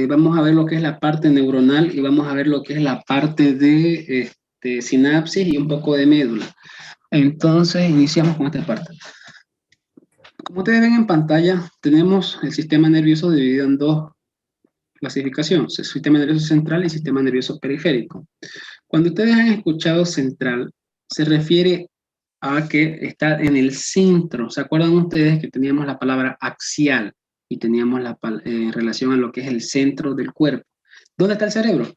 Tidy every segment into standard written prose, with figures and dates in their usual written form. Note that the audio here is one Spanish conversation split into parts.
vamos a ver lo que es la parte neuronal y vamos a ver lo que es la parte de sinapsis y un poco de médula. Entonces, iniciamos con esta parte. Como ustedes ven en pantalla, tenemos el sistema nervioso dividido en dos clasificaciones, el sistema nervioso central y el sistema nervioso periférico. Cuando ustedes han escuchado central, se refiere a que está en el centro. ¿Se acuerdan ustedes que teníamos la palabra axial y teníamos en relación a lo que es el centro del cuerpo? ¿Dónde está el cerebro?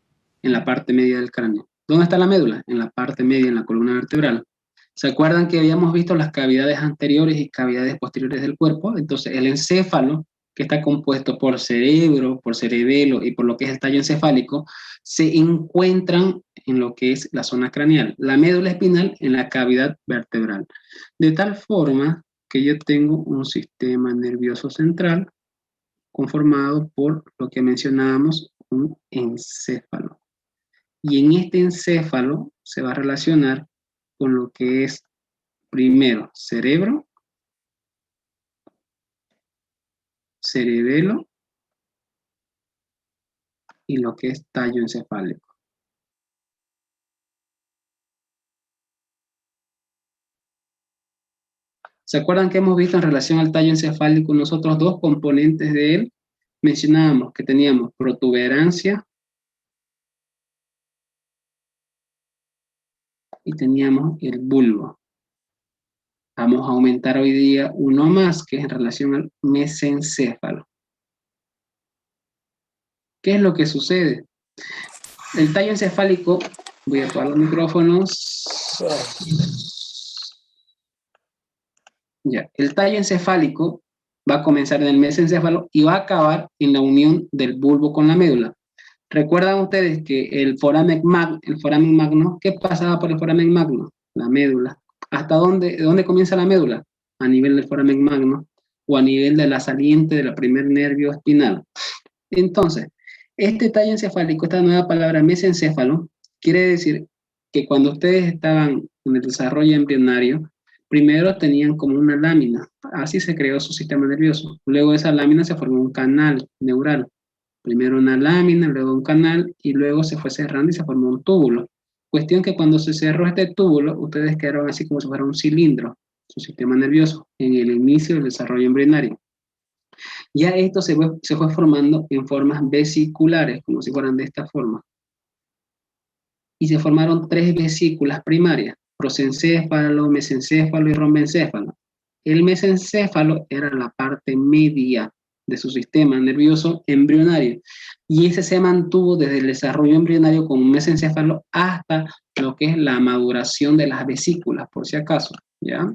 En la parte media del cráneo. ¿Dónde está la médula? En la parte media, en la columna vertebral. ¿Se acuerdan que habíamos visto las cavidades anteriores y cavidades posteriores del cuerpo? Entonces, el encéfalo, que está compuesto por cerebro, por cerebelo y por lo que es el tallo encefálico, se encuentran en lo que es la zona craneal, la médula espinal en la cavidad vertebral. De tal forma que yo tengo un sistema nervioso central conformado por lo que mencionábamos, un encéfalo. Y en este encéfalo se va a relacionar con lo que es primero cerebro, cerebelo y lo que es tallo encefálico. ¿Se acuerdan que hemos visto en relación al tallo encefálico nosotros dos componentes de él? Mencionábamos que teníamos protuberancia y teníamos el bulbo. Vamos a aumentar hoy día uno más, que es en relación al mesencéfalo. ¿Qué es lo que sucede? El tallo encefálico, voy a apagar los micrófonos. Ya, el tallo encefálico va a comenzar en el mesencéfalo y va a acabar en la unión del bulbo con la médula. ¿Recuerdan ustedes que el foramen magno, qué pasaba por el foramen magno? La médula. ¿De dónde comienza la médula? A nivel del foramen magno o a nivel de la saliente del primer nervio espinal. Entonces, este tallo encefálico, esta nueva palabra mesencéfalo, quiere decir que cuando ustedes estaban en el desarrollo embrionario, primero tenían como una lámina, así se creó su sistema nervioso. Luego de esa lámina se formó un canal neural. Primero una lámina, luego un canal y luego se fue cerrando y se formó un túbulo. Cuestión que cuando se cerró este túbulo, ustedes quedaron así como si fuera un cilindro, su sistema nervioso, en el inicio del desarrollo embrionario. Ya esto se fue formando en formas vesiculares, como si fueran de esta forma. Y se formaron tres vesículas primarias, prosencéfalo, mesencéfalo y rombencéfalo. El mesencéfalo era la parte media de su sistema nervioso embrionario, y ese se mantuvo desde el desarrollo embrionario con un mesencéfalo hasta lo que es la maduración de las vesículas, por si acaso, ¿ya?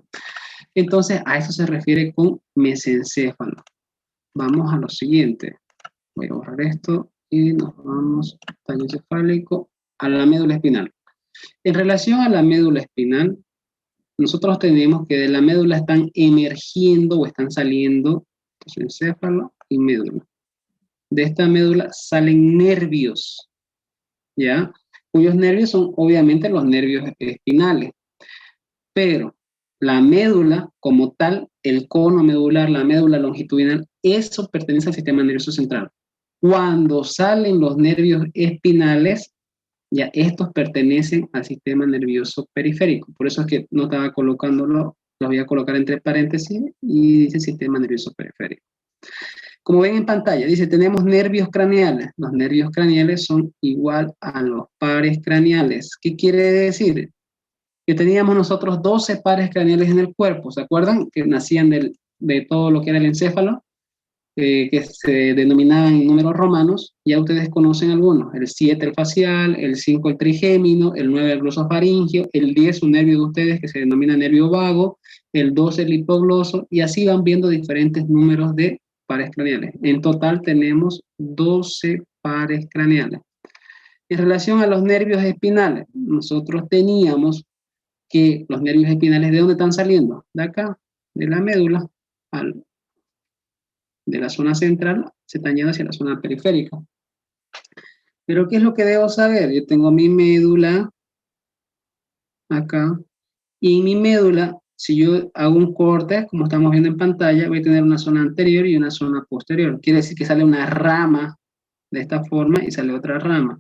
Entonces, a eso se refiere con mesencéfalo. Vamos a lo siguiente. Voy a borrar esto y nos vamos tallo encefálico a la médula espinal. En relación a la médula espinal, nosotros tenemos que de la médula están emergiendo o están saliendo encéfalo y médula. De esta médula salen nervios, ¿ya? Cuyos nervios son obviamente los nervios espinales. Pero la médula como tal, el cono medular, la médula longitudinal, eso pertenece al sistema nervioso central. Cuando salen los nervios espinales, ya estos pertenecen al sistema nervioso periférico. Por eso es que no estaba colocándolo, lo voy a colocar entre paréntesis y dice sistema nervioso periférico. Como ven en pantalla, dice, tenemos nervios craneales. Los nervios craneales son igual a los pares craneales. ¿Qué quiere decir? Que teníamos nosotros 12 pares craneales en el cuerpo. ¿Se acuerdan? Que nacían de todo lo que era el encéfalo, que se denominaban en números romanos. Ya ustedes conocen algunos. El 7 el facial, el 5 el trigémino, el 9 el glosofaringio, el 10 un nervio de ustedes que se denomina nervio vago, el 12 el hipogloso, y así van viendo diferentes números de pares craneales. En total tenemos 12 pares craneales. En relación a los nervios espinales, nosotros teníamos que los nervios espinales, ¿de dónde están saliendo? De acá, de la médula, de la zona central, se están yendo hacia la zona periférica. Pero ¿qué es lo que debo saber? Yo tengo mi médula acá, y en mi médula, si yo hago un corte, como estamos viendo en pantalla, voy a tener una zona anterior y una zona posterior. Quiere decir que sale una rama de esta forma y sale otra rama.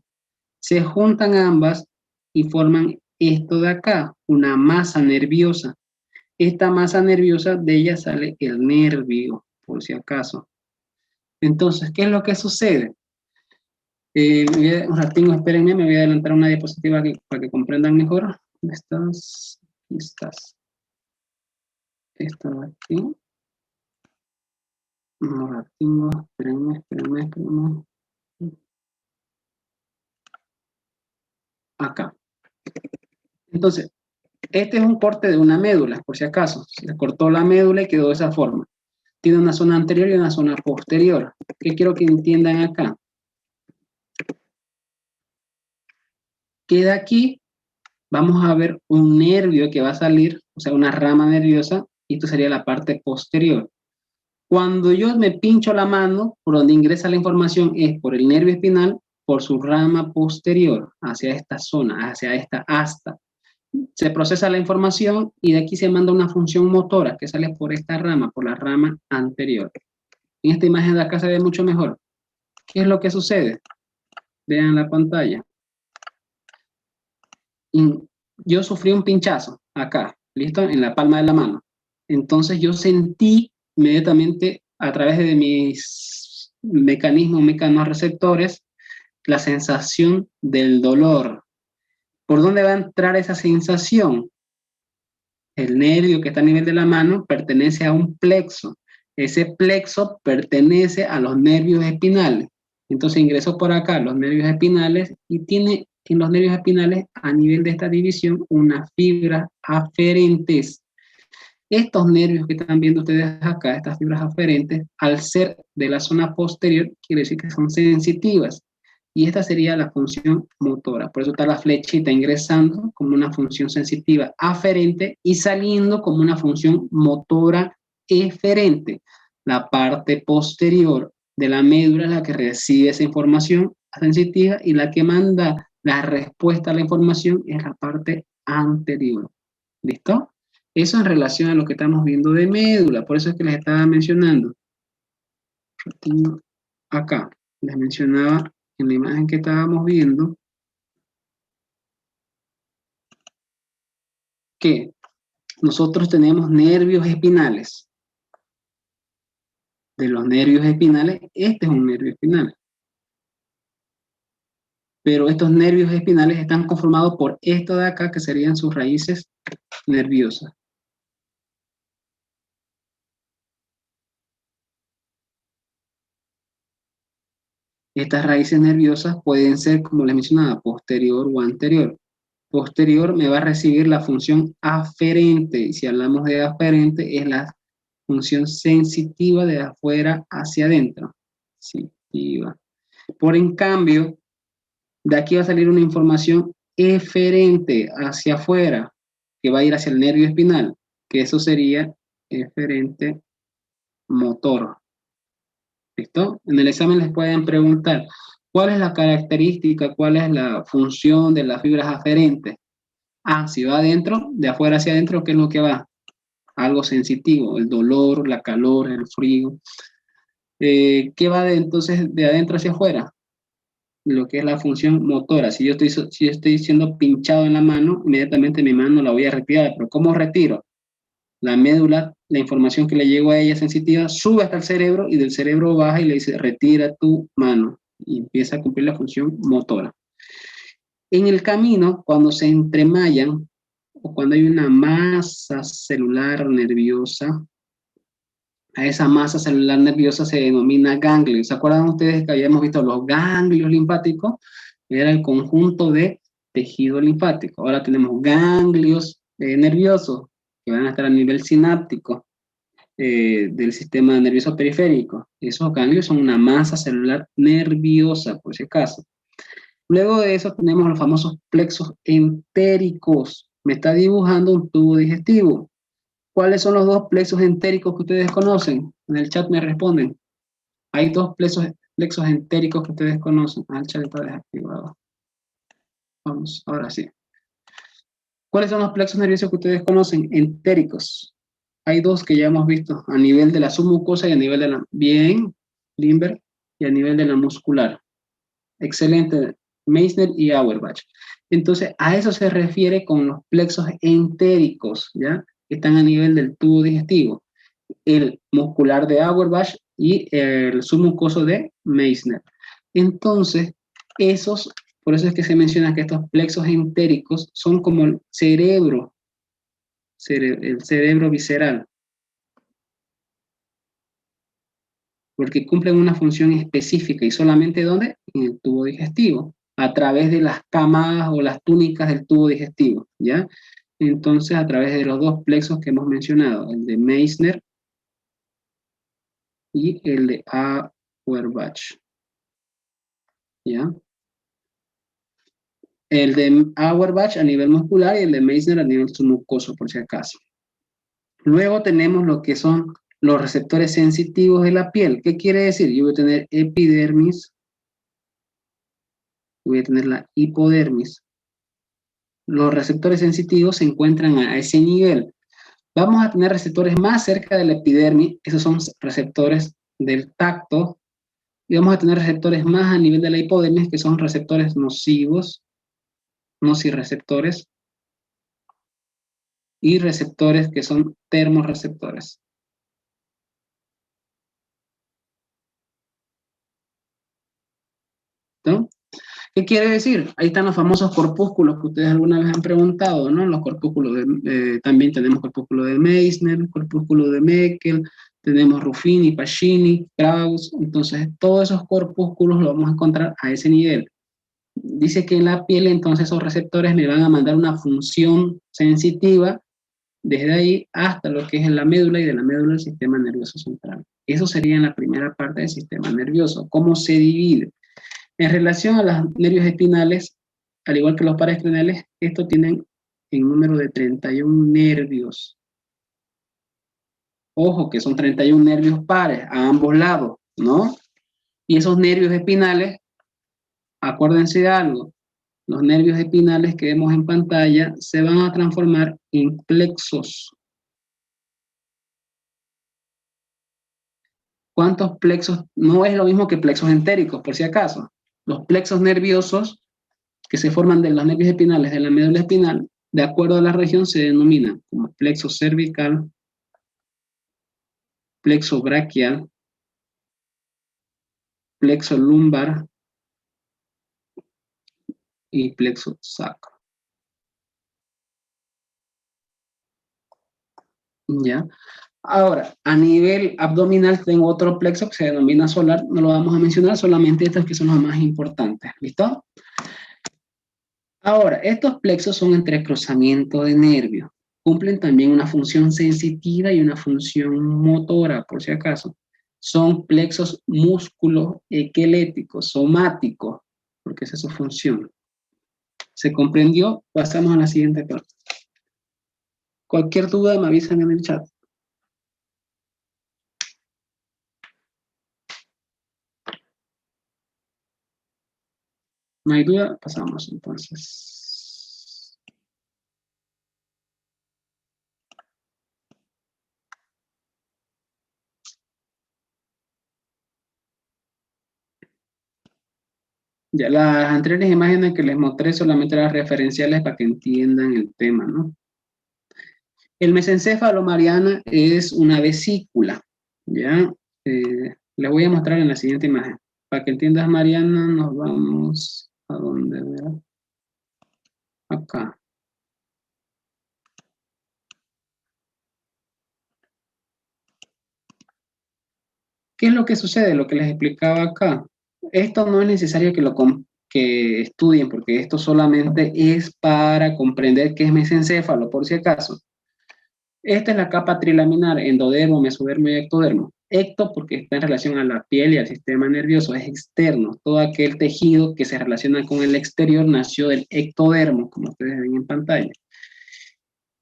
Se juntan ambas y forman esto de acá, una masa nerviosa. Esta masa nerviosa, de ella sale el nervio, por si acaso. Entonces, ¿qué es lo que sucede? Un ratito, espérenme, me voy a adelantar una diapositiva aquí para que comprendan mejor. ¿Dónde estás? Aquí estás. Esto de aquí. Un ratito, espérenme. Acá. Entonces, este es un corte de una médula, por si acaso. Se cortó la médula y quedó de esa forma. Tiene una zona anterior y una zona posterior. ¿Qué quiero que entiendan acá? Queda aquí, vamos a ver un nervio que va a salir, o sea, una rama nerviosa, y esto sería la parte posterior. Cuando yo me pincho la mano, por donde ingresa la información es por el nervio espinal, por su rama posterior, hacia esta zona, hacia esta asta. Se procesa la información y de aquí se manda una función motora que sale por esta rama, por la rama anterior. En esta imagen de acá se ve mucho mejor. ¿Qué es lo que sucede? Vean la pantalla. Yo sufrí un pinchazo acá, ¿listo? En la palma de la mano. Entonces yo sentí inmediatamente a través de mis mecanismos receptores la sensación del dolor. ¿Por dónde va a entrar esa sensación? El nervio que está a nivel de la mano pertenece a un plexo. Ese plexo pertenece a los nervios espinales. Entonces ingresó por acá los nervios espinales y tiene en los nervios espinales a nivel de esta división unas fibras aferentes. Estos nervios que están viendo ustedes acá, estas fibras aferentes, al ser de la zona posterior, quiere decir que son sensitivas. Y esta sería la función motora. Por eso está la flechita ingresando como una función sensitiva aferente y saliendo como una función motora eferente. La parte posterior de la médula es la que recibe esa información sensitiva y la que manda la respuesta a la información es la parte anterior. ¿Listo? Eso en relación a lo que estamos viendo de médula. Por eso es que les estaba mencionando. Acá les mencionaba en la imagen que estábamos viendo que nosotros tenemos nervios espinales. De los nervios espinales, este es un nervio espinal. Pero estos nervios espinales están conformados por esto de acá, que serían sus raíces nerviosas. Estas raíces nerviosas pueden ser, como les mencionaba, posterior o anterior. Posterior me va a recibir la función aferente, y si hablamos de aferente, es la función sensitiva de afuera hacia adentro. Sensitiva. Por en cambio, de aquí va a salir una información eferente hacia afuera, que va a ir hacia el nervio espinal, que eso sería eferente motor. ¿Listo? En el examen les pueden preguntar, ¿cuál es la característica, cuál es la función de las fibras aferentes? Ah, si va adentro, de afuera hacia adentro, ¿qué es lo que va? Algo sensitivo, el dolor, la calor, el frío. ¿Qué va entonces de adentro hacia afuera? Lo que es la función motora. Si yo estoy siendo pinchado en la mano, inmediatamente mi mano la voy a retirar. Pero ¿cómo retiro? La médula, la información que le llegó a ella sensitiva, sube hasta el cerebro y del cerebro baja y le dice, retira tu mano. Y empieza a cumplir la función motora. En el camino, cuando se entremayan, o cuando hay una masa celular nerviosa, a esa masa celular nerviosa se denomina ganglio. ¿Se acuerdan ustedes que habíamos visto los ganglios linfáticos? Era el conjunto de tejido linfático. Ahora tenemos ganglios nerviosos que van a estar a nivel sináptico del sistema nervioso periférico. Esos ganglios son una masa celular nerviosa, por si acaso. Luego de eso tenemos los famosos plexos entéricos. Me está dibujando un tubo digestivo. ¿Cuáles son los dos plexos entéricos que ustedes conocen? En el chat me responden. Hay dos plexos entéricos que ustedes conocen. Ah, el chat está desactivado. Vamos, ahora sí. ¿Cuáles son los plexos nerviosos que ustedes conocen? Entéricos. Hay dos que ya hemos visto, a nivel de la submucosa y a nivel de la... Bien, Limber, y a nivel de la muscular. Excelente, Meissner y Auerbach. Entonces, a eso se refiere con los plexos entéricos, ¿ya? Que están a nivel del tubo digestivo. El muscular de Auerbach y el submucoso de Meissner. Entonces, por eso es que se menciona que estos plexos entéricos son como el cerebro visceral, porque cumplen una función específica y solamente ¿dónde? En el tubo digestivo, a través de las camadas o las túnicas del tubo digestivo, ¿ya? Entonces, a través de los dos plexos que hemos mencionado, el de Meissner y el de Auerbach, ¿ya? El de Auerbach a nivel muscular y el de Meissner a nivel submucoso, por si acaso. Luego tenemos lo que son los receptores sensitivos de la piel. ¿Qué quiere decir? Yo voy a tener epidermis, voy a tener la hipodermis. Los receptores sensitivos se encuentran a ese nivel. Vamos a tener receptores más cerca de la epidermis, esos son receptores del tacto, y vamos a tener receptores más a nivel de la hipodermis, que son receptores nocivos, nociceptores, y receptores que son termorreceptores. ¿No? ¿Qué quiere decir? Ahí están los famosos corpúsculos que ustedes alguna vez han preguntado, ¿no? Los corpúsculos también tenemos corpúsculo de Meissner, corpúsculo de Meckel, tenemos Ruffini, Pacini, Krauss, entonces todos esos corpúsculos los vamos a encontrar a ese nivel. Dice que en la piel entonces esos receptores me van a mandar una función sensitiva desde ahí hasta lo que es en la médula y de la médula el sistema nervioso central. Eso sería en la primera parte del sistema nervioso. ¿Cómo se divide? En relación a los nervios espinales, al igual que los paraestrenales, estos tienen en número de 31 nervios. Ojo, que son 31 nervios pares a ambos lados, ¿no? Y esos nervios espinales, acuérdense de algo, los nervios espinales que vemos en pantalla se van a transformar en plexos. ¿Cuántos plexos? No es lo mismo que plexos entéricos, por si acaso. Los plexos nerviosos que se forman de los nervios espinales de la médula espinal, de acuerdo a la región, se denominan como plexo cervical, plexo braquial, plexo lumbar y plexo sacro. ¿Ya? Ahora, a nivel abdominal tengo otro plexo que se denomina solar, no lo vamos a mencionar, solamente estos que son los más importantes, ¿listo? Ahora, estos plexos son entrecruzamiento de nervios, cumplen también una función sensitiva y una función motora, por si acaso. Son plexos músculo-esqueléticos, somáticos, porque esa es su función. ¿Se comprendió? Pasamos a la siguiente parte. Cualquier duda me avisan en el chat. No hay duda, pasamos entonces. Ya las anteriores imágenes que les mostré solamente eran referenciales para que entiendan el tema, ¿no? El mesencéfalo, Mariana, es una vesícula, ¿ya? Les voy a mostrar en la siguiente imagen. Para que entiendas, Mariana, nos vamos a dónde, ¿verdad? Acá. ¿Qué es lo que sucede? Lo que les explicaba acá. Esto no es necesario que estudien, porque esto solamente es para comprender qué es mesencéfalo, por si acaso. Esta es la capa trilaminar, endodermo, mesodermo y ectodermo. Ecto porque está en relación a la piel y al sistema nervioso, es externo. Todo aquel tejido que se relaciona con el exterior nació del ectodermo, como ustedes ven en pantalla.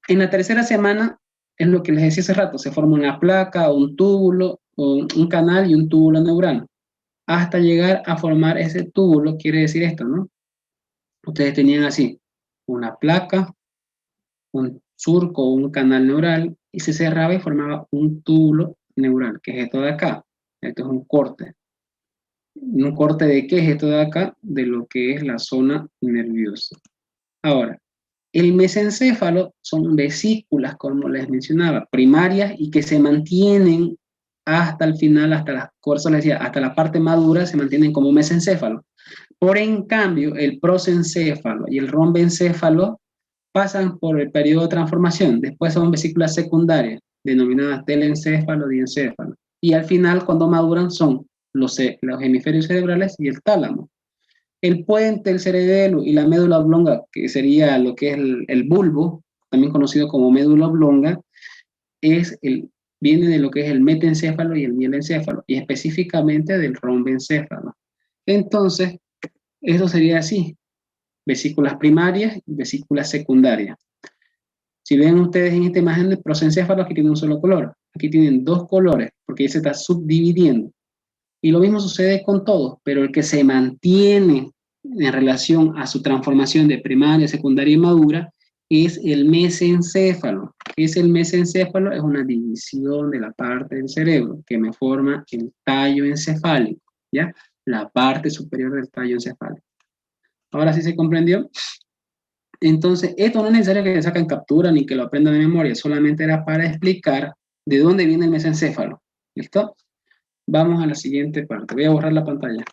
En la tercera semana, es lo que les decía hace rato, se forma una placa, un túbulo, un canal y un túbulo neural. Hasta llegar a formar ese túbulo, quiere decir esto, ¿no? Ustedes tenían así, una placa, un surco o un canal neural y se cerraba y formaba un túbulo neural, que es esto de acá. Esto es un corte. Un corte de qué es esto de acá, de lo que es la zona nerviosa. Ahora, el mesencéfalo son vesículas, como les mencionaba, primarias y que se mantienen hasta el final, hasta las, por eso les decía, hasta la parte madura se mantienen como mesencéfalo. Por en cambio, el prosencéfalo y el rombencéfalo pasan por el periodo de transformación. Después son vesículas secundarias, denominadas telencéfalo, diencéfalo. Y al final, cuando maduran, son los hemisferios cerebrales y el tálamo. El puente, el cerebelo y la médula oblonga, que sería lo que es el bulbo, también conocido como médula oblonga, viene de lo que es el metencéfalo y el mielencéfalo, y específicamente del rombencéfalo. Entonces, eso sería así: vesículas primarias y vesículas secundarias. Si ven ustedes en esta imagen de prosencéfalo, aquí tiene un solo color. Aquí tienen dos colores, porque ya se está subdividiendo. Y lo mismo sucede con todos, pero el que se mantiene en relación a su transformación de primaria, secundaria y madura es el mesencéfalo. ¿Qué es el mesencéfalo? Es una división de la parte del cerebro que me forma el tallo encefálico, ¿ya? La parte superior del tallo encefálico. ¿Ahora sí se comprendió? Entonces, esto no es necesario que le saquen captura ni que lo aprendan de memoria, solamente era para explicar de dónde viene el mesencéfalo. ¿Listo? Vamos a la siguiente parte. Voy a borrar la pantalla.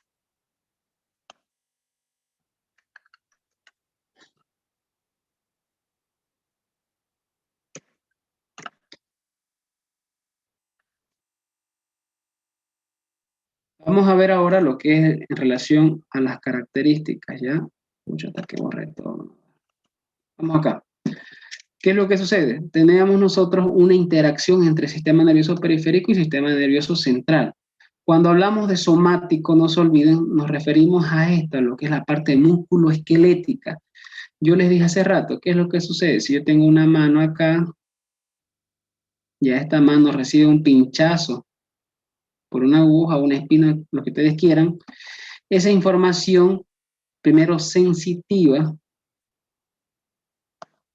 Vamos a ver ahora lo que es en relación a las características, ¿ya? Mucho hasta que borré todo. Vamos acá. ¿Qué es lo que sucede? Tenemos nosotros una interacción entre sistema nervioso periférico y sistema nervioso central. Cuando hablamos de somático, no se olviden, nos referimos a esta, lo que es la parte músculo-esquelética. Yo les dije hace rato, ¿qué es lo que sucede? Si yo tengo una mano acá, ya esta mano recibe un pinchazo por una aguja, una espina, lo que ustedes quieran, esa información, primero sensitiva,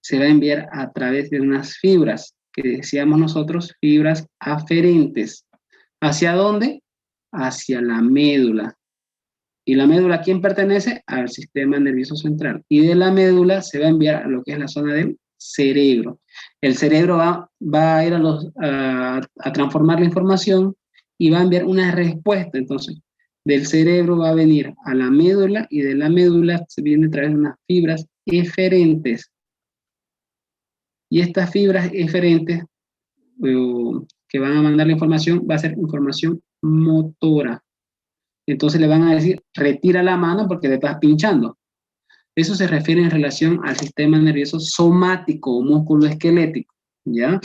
se va a enviar a través de unas fibras, que decíamos nosotros, fibras aferentes. ¿Hacia dónde? Hacia la médula. ¿Y la médula a quién pertenece? Al sistema nervioso central. Y de la médula se va a enviar a lo que es la zona del cerebro. El cerebro va a ir a transformar la información y va a enviar una respuesta. Entonces, del cerebro va a venir a la médula y de la médula se viene a través de unas fibras eferentes. Y estas fibras eferentes que van a mandar la información va a ser información motora. Entonces le van a decir, retira la mano porque te estás pinchando. Eso se refiere en relación al sistema nervioso somático o músculo esquelético, ¿ya?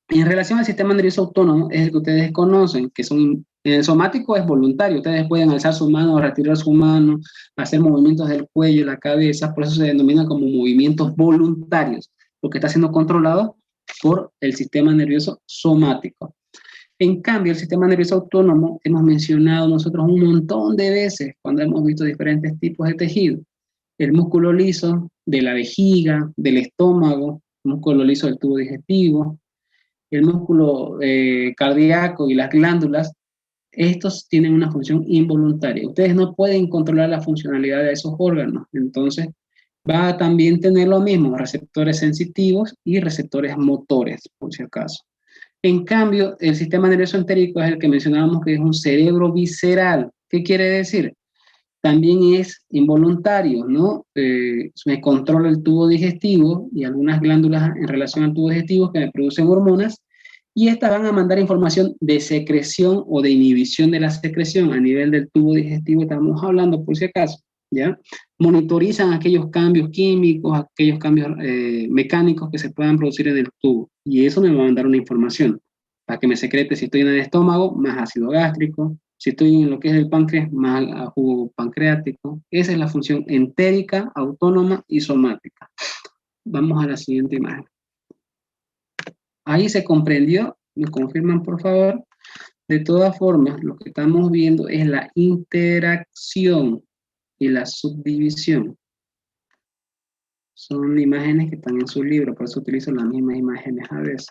En relación al sistema nervioso autónomo, es el que ustedes conocen, que son, en el somático es voluntario, ustedes pueden alzar su mano o retirar su mano, hacer movimientos del cuello, la cabeza, por eso se denominan como movimientos voluntarios, porque está siendo controlado por el sistema nervioso somático. En cambio, el sistema nervioso autónomo, hemos mencionado nosotros un montón de veces cuando hemos visto diferentes tipos de tejido. El músculo liso de la vejiga, del estómago, el músculo liso del tubo digestivo, el músculo cardíaco y las glándulas, estos tienen una función involuntaria. Ustedes no pueden controlar la funcionalidad de esos órganos, entonces va a también tener lo mismo, receptores sensitivos y receptores motores, por si acaso. En cambio, el sistema nervioso entérico es el que mencionábamos que es un cerebro visceral. ¿Qué quiere decir? También es involuntario, ¿no? Me controla el tubo digestivo y algunas glándulas en relación al tubo digestivo que me producen hormonas, y estas van a mandar información de secreción o de inhibición de la secreción a nivel del tubo digestivo, estamos hablando por si acaso, ¿ya? Monitorizan aquellos cambios químicos, aquellos cambios mecánicos que se puedan producir en el tubo, y eso me va a mandar una información para que me secrete si estoy en el estómago, más ácido gástrico, si estoy en lo que es el páncreas, más jugo pancreático. Esa es la función entérica, autónoma y somática. Vamos a la siguiente imagen. Ahí se comprendió, me confirman por favor. De todas formas, lo que estamos viendo es la interacción y la subdivisión. Son imágenes que están en su libro, por eso utilizo las mismas imágenes a veces.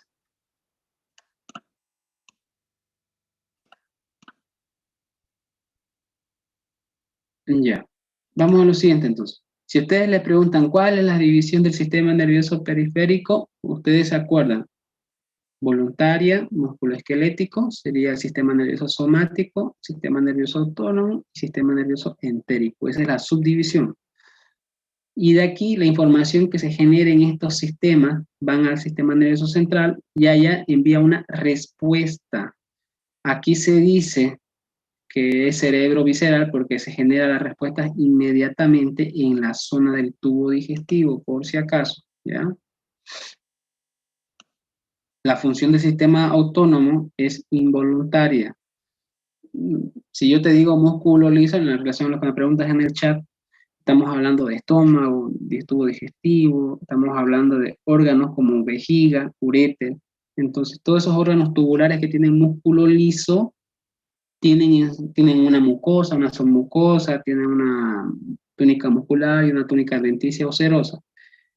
Ya. Vamos a lo siguiente entonces. Si ustedes le preguntan cuál es la división del sistema nervioso periférico, ustedes se acuerdan. Voluntaria, musculoesquelético, sería el sistema nervioso somático, sistema nervioso autónomo y sistema nervioso entérico. Esa es la subdivisión. Y de aquí la información que se genere en estos sistemas van al sistema nervioso central y allá envía una respuesta. Aquí se dice que es cerebro visceral porque se genera la respuesta inmediatamente en la zona del tubo digestivo, por si acaso, ¿ya? La función del sistema autónomo es involuntaria. Si yo te digo músculo liso, en relación a lo que me preguntas en el chat, estamos hablando de estómago, de tubo digestivo, estamos hablando de órganos como vejiga, uréter. Entonces, todos esos órganos tubulares que tienen músculo liso tienen una mucosa, una submucosa, tienen una túnica muscular y una túnica adventicia o serosa.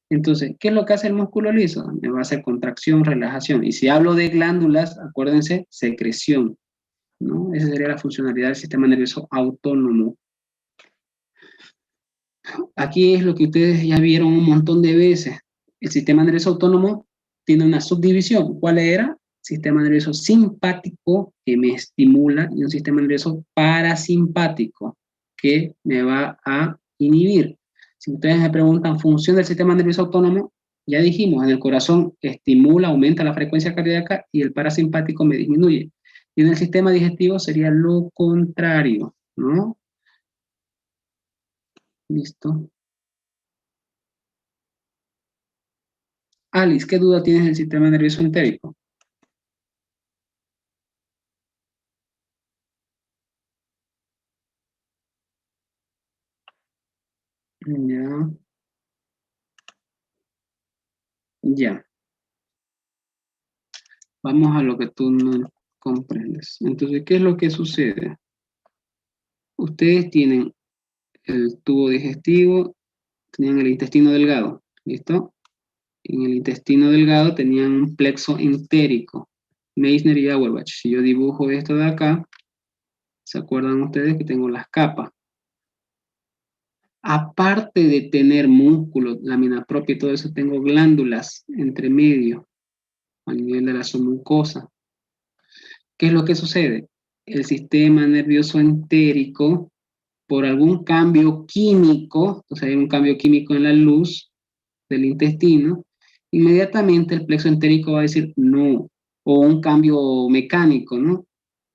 Entonces, ¿qué es lo que hace el músculo liso? Me va a hacer contracción, relajación. Y si hablo de glándulas, acuérdense, secreción, ¿no? Esa sería la funcionalidad del sistema nervioso autónomo. Aquí es lo que ustedes ya vieron un montón de veces. El sistema nervioso autónomo tiene una subdivisión. ¿Cuál era? Sistema nervioso simpático que me estimula y un sistema nervioso parasimpático que me va a inhibir. Si ustedes me preguntan función del sistema nervioso autónomo, ya dijimos, en el corazón estimula, aumenta la frecuencia cardíaca y el parasimpático me disminuye. Y en el sistema digestivo sería lo contrario, ¿no? Listo. Alice, ¿qué duda tienes del sistema nervioso entérico? Ya, ya. Vamos a lo que tú no comprendes. Entonces, ¿qué es lo que sucede? Ustedes tienen el tubo digestivo, tenían el intestino delgado, ¿listo? En el intestino delgado tenían un plexo entérico, Meissner y Auerbach. Si yo dibujo esto de acá, ¿se acuerdan ustedes que tengo las capas? Aparte de tener músculo, lámina propia y todo eso, tengo glándulas entre medio, a nivel de la submucosa. ¿Qué es lo que sucede? El sistema nervioso entérico, por algún cambio químico, o sea, hay un cambio químico en la luz del intestino, inmediatamente el plexo entérico va a decir no, o un cambio mecánico, ¿no?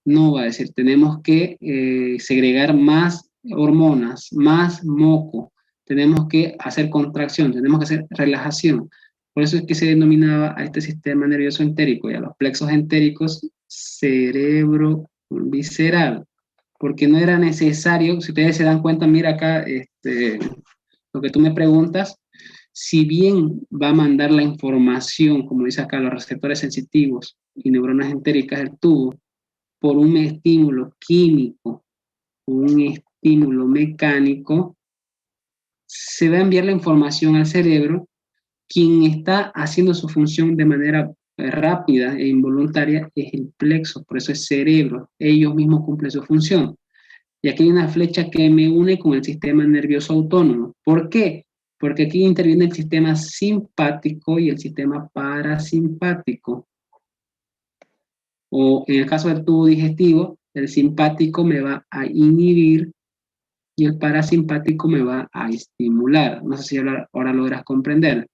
No va a decir, tenemos que segregar más hormonas, más moco, tenemos que hacer contracción, tenemos que hacer relajación. Por eso es que se denominaba a este sistema nervioso entérico y a los plexos entéricos cerebro visceral, porque no era necesario, si ustedes se dan cuenta, mira acá lo que tú me preguntas, si bien va a mandar la información, como dice acá, los receptores sensitivos y neuronas entéricas del tubo, por un estímulo químico o un estímulo mecánico, se va a enviar la información al cerebro. Quien está haciendo su función de manera rápida e involuntaria es el plexo, por eso es cerebro. Ellos mismos cumplen su función. Y aquí hay una flecha que me une con el sistema nervioso autónomo. ¿Por qué? Porque aquí interviene el sistema simpático y el sistema parasimpático. O en el caso del tubo digestivo, el simpático me va a inhibir y el parasimpático me va a estimular. No sé si ahora logras comprender.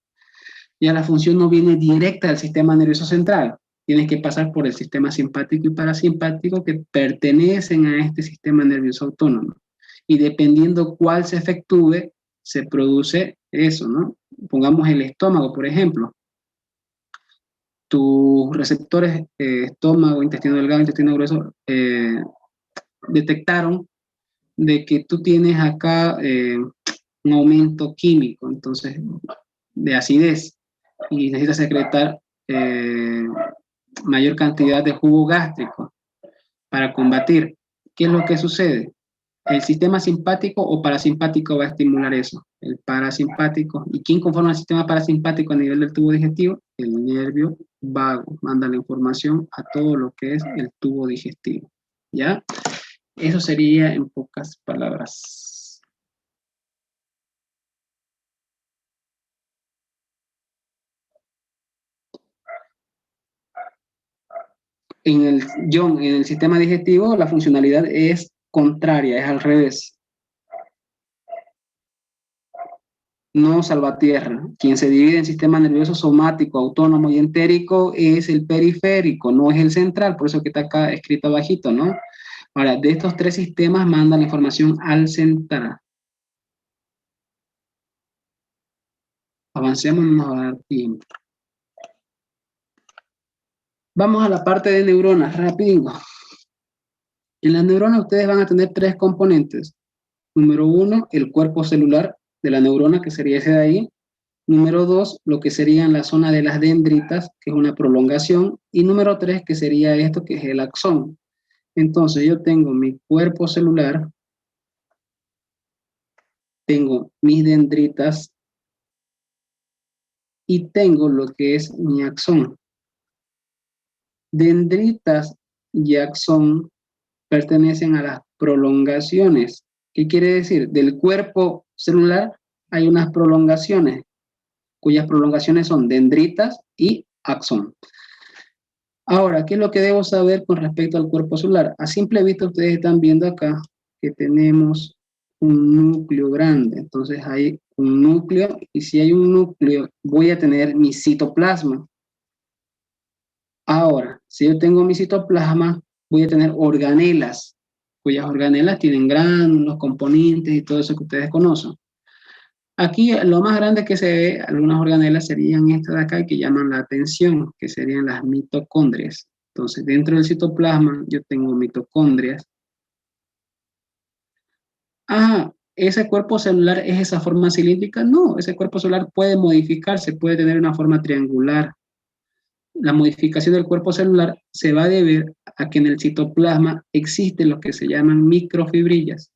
Ya la función no viene directa del sistema nervioso central. Tienes que pasar por el sistema simpático y parasimpático que pertenecen a este sistema nervioso autónomo. Y dependiendo cuál se efectúe, se produce eso, ¿no? Pongamos el estómago, por ejemplo. Tus receptores, estómago, intestino delgado, intestino grueso, detectaron de que tú tienes acá un aumento químico, entonces, de acidez, y necesitas secretar mayor cantidad de jugo gástrico para combatir. ¿Qué es lo que sucede? El sistema simpático o parasimpático va a estimular eso, el parasimpático. ¿Y quién conforma el sistema parasimpático a nivel del tubo digestivo? El nervio vago, manda la información a todo lo que es el tubo digestivo. ¿Ya? Eso sería en pocas palabras. en el sistema digestivo la funcionalidad es contraria, es al revés. No salvatierra. Quien se divide en sistema nervioso somático, autónomo y entérico es el periférico, no es el central, por eso que está acá escrito abajito, ¿no? Ahora, de estos tres sistemas mandan la información al central. Avancemos, no nos va a dar tiempo. Vamos a la parte de neuronas, rápido. En las neuronas ustedes van a tener tres componentes. Número uno, el cuerpo celular de la neurona, que sería ese de ahí. Número dos, lo que sería en la zona de las dendritas, que es una prolongación. Y número tres, que sería esto, que es el axón. Entonces yo tengo mi cuerpo celular, tengo mis dendritas y tengo lo que es mi axón. Dendritas y axón pertenecen a las prolongaciones. ¿Qué quiere decir? Del cuerpo celular hay unas prolongaciones, cuyas prolongaciones son dendritas y axón. Ahora, ¿qué es lo que debo saber con respecto al cuerpo celular? A simple vista ustedes están viendo acá que tenemos un núcleo grande. Entonces hay un núcleo y si hay un núcleo voy a tener mi citoplasma. Ahora, si yo tengo mi citoplasma, voy a tener organelas, cuyas organelas tienen gránulos, componentes y todo eso que ustedes conocen. Aquí lo más grande que se ve, algunas organelas serían estas de acá que llaman la atención, que serían las mitocondrias. Entonces, dentro del citoplasma yo tengo mitocondrias. Ah, ¿ese cuerpo celular es esa forma cilíndrica? No, ese cuerpo celular puede modificarse, puede tener una forma triangular. La modificación del cuerpo celular se va a deber a que en el citoplasma existen lo que se llaman microfibrillas.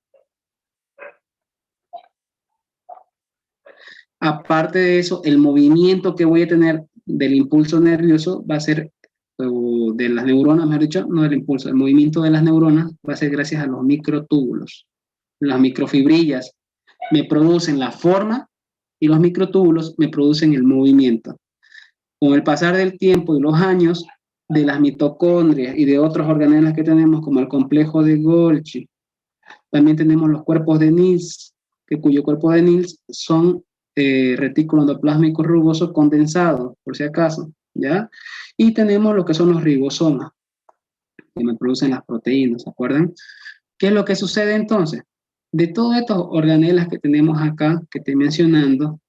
Aparte de eso, el movimiento que voy a tener del impulso nervioso va a ser, o de las neuronas, mejor dicho, no del impulso, el movimiento de las neuronas va a ser gracias a los microtúbulos. Las microfibrillas me producen la forma y los microtúbulos me producen el movimiento. Con el pasar del tiempo y los años, de las mitocondrias y de otros organelas que tenemos, como el complejo de Golgi, también tenemos los cuerpos de Nils, cuyo cuerpo de Nils son retículo endoplásmico rugoso condensado, por si acaso, ¿ya? Y tenemos lo que son los ribosomas, que me producen las proteínas, ¿se acuerdan? ¿Qué es lo que sucede entonces? De todos estos organelas que tenemos acá, que estoy mencionando,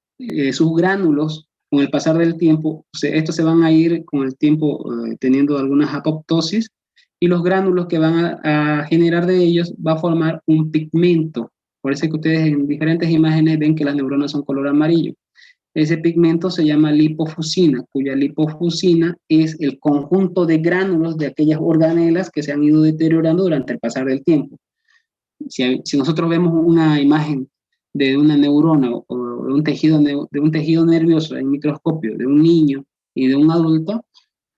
sus gránulos, con el pasar del tiempo, estos se van a ir con el tiempo teniendo algunas apoptosis, y los gránulos que van a generar de ellos va a formar un pigmento. Por eso es que ustedes en diferentes imágenes ven que las neuronas son color amarillo. Ese pigmento se llama lipofusina, cuya lipofusina es el conjunto de gránulos de aquellas organelas que se han ido deteriorando durante el pasar del tiempo. Si nosotros vemos una imagen de una neurona o de un tejido nervioso en microscopio de un niño y de un adulto,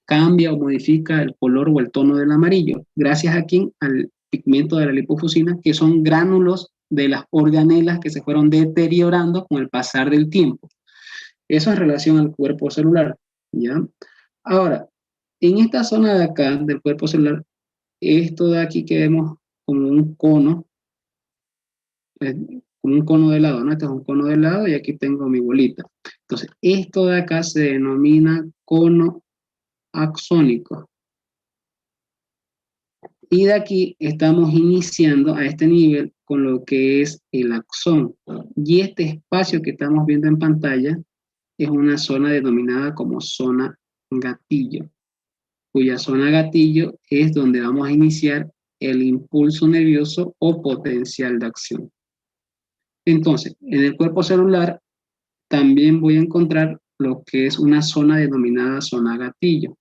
cambia o modifica el color o el tono del amarillo. Gracias a quién? Al pigmento de la lipofusina, que son gránulos de las organelas que se fueron deteriorando con el pasar del tiempo. Eso en relación al cuerpo celular, ¿ya? Ahora, en esta zona de acá del cuerpo celular, esto de aquí que vemos como un cono, como un cono de helado, ¿no? Este es un cono de helado y aquí tengo mi bolita. Entonces, esto de acá se denomina cono axónico. Y de aquí estamos iniciando a este nivel con lo que es el axón. Y este espacio que estamos viendo en pantalla es una zona denominada como zona gatillo, cuya zona gatillo es donde vamos a iniciar el impulso nervioso o potencial de acción. Entonces, en el cuerpo celular también voy a encontrar lo que es una zona denominada zona gatillo,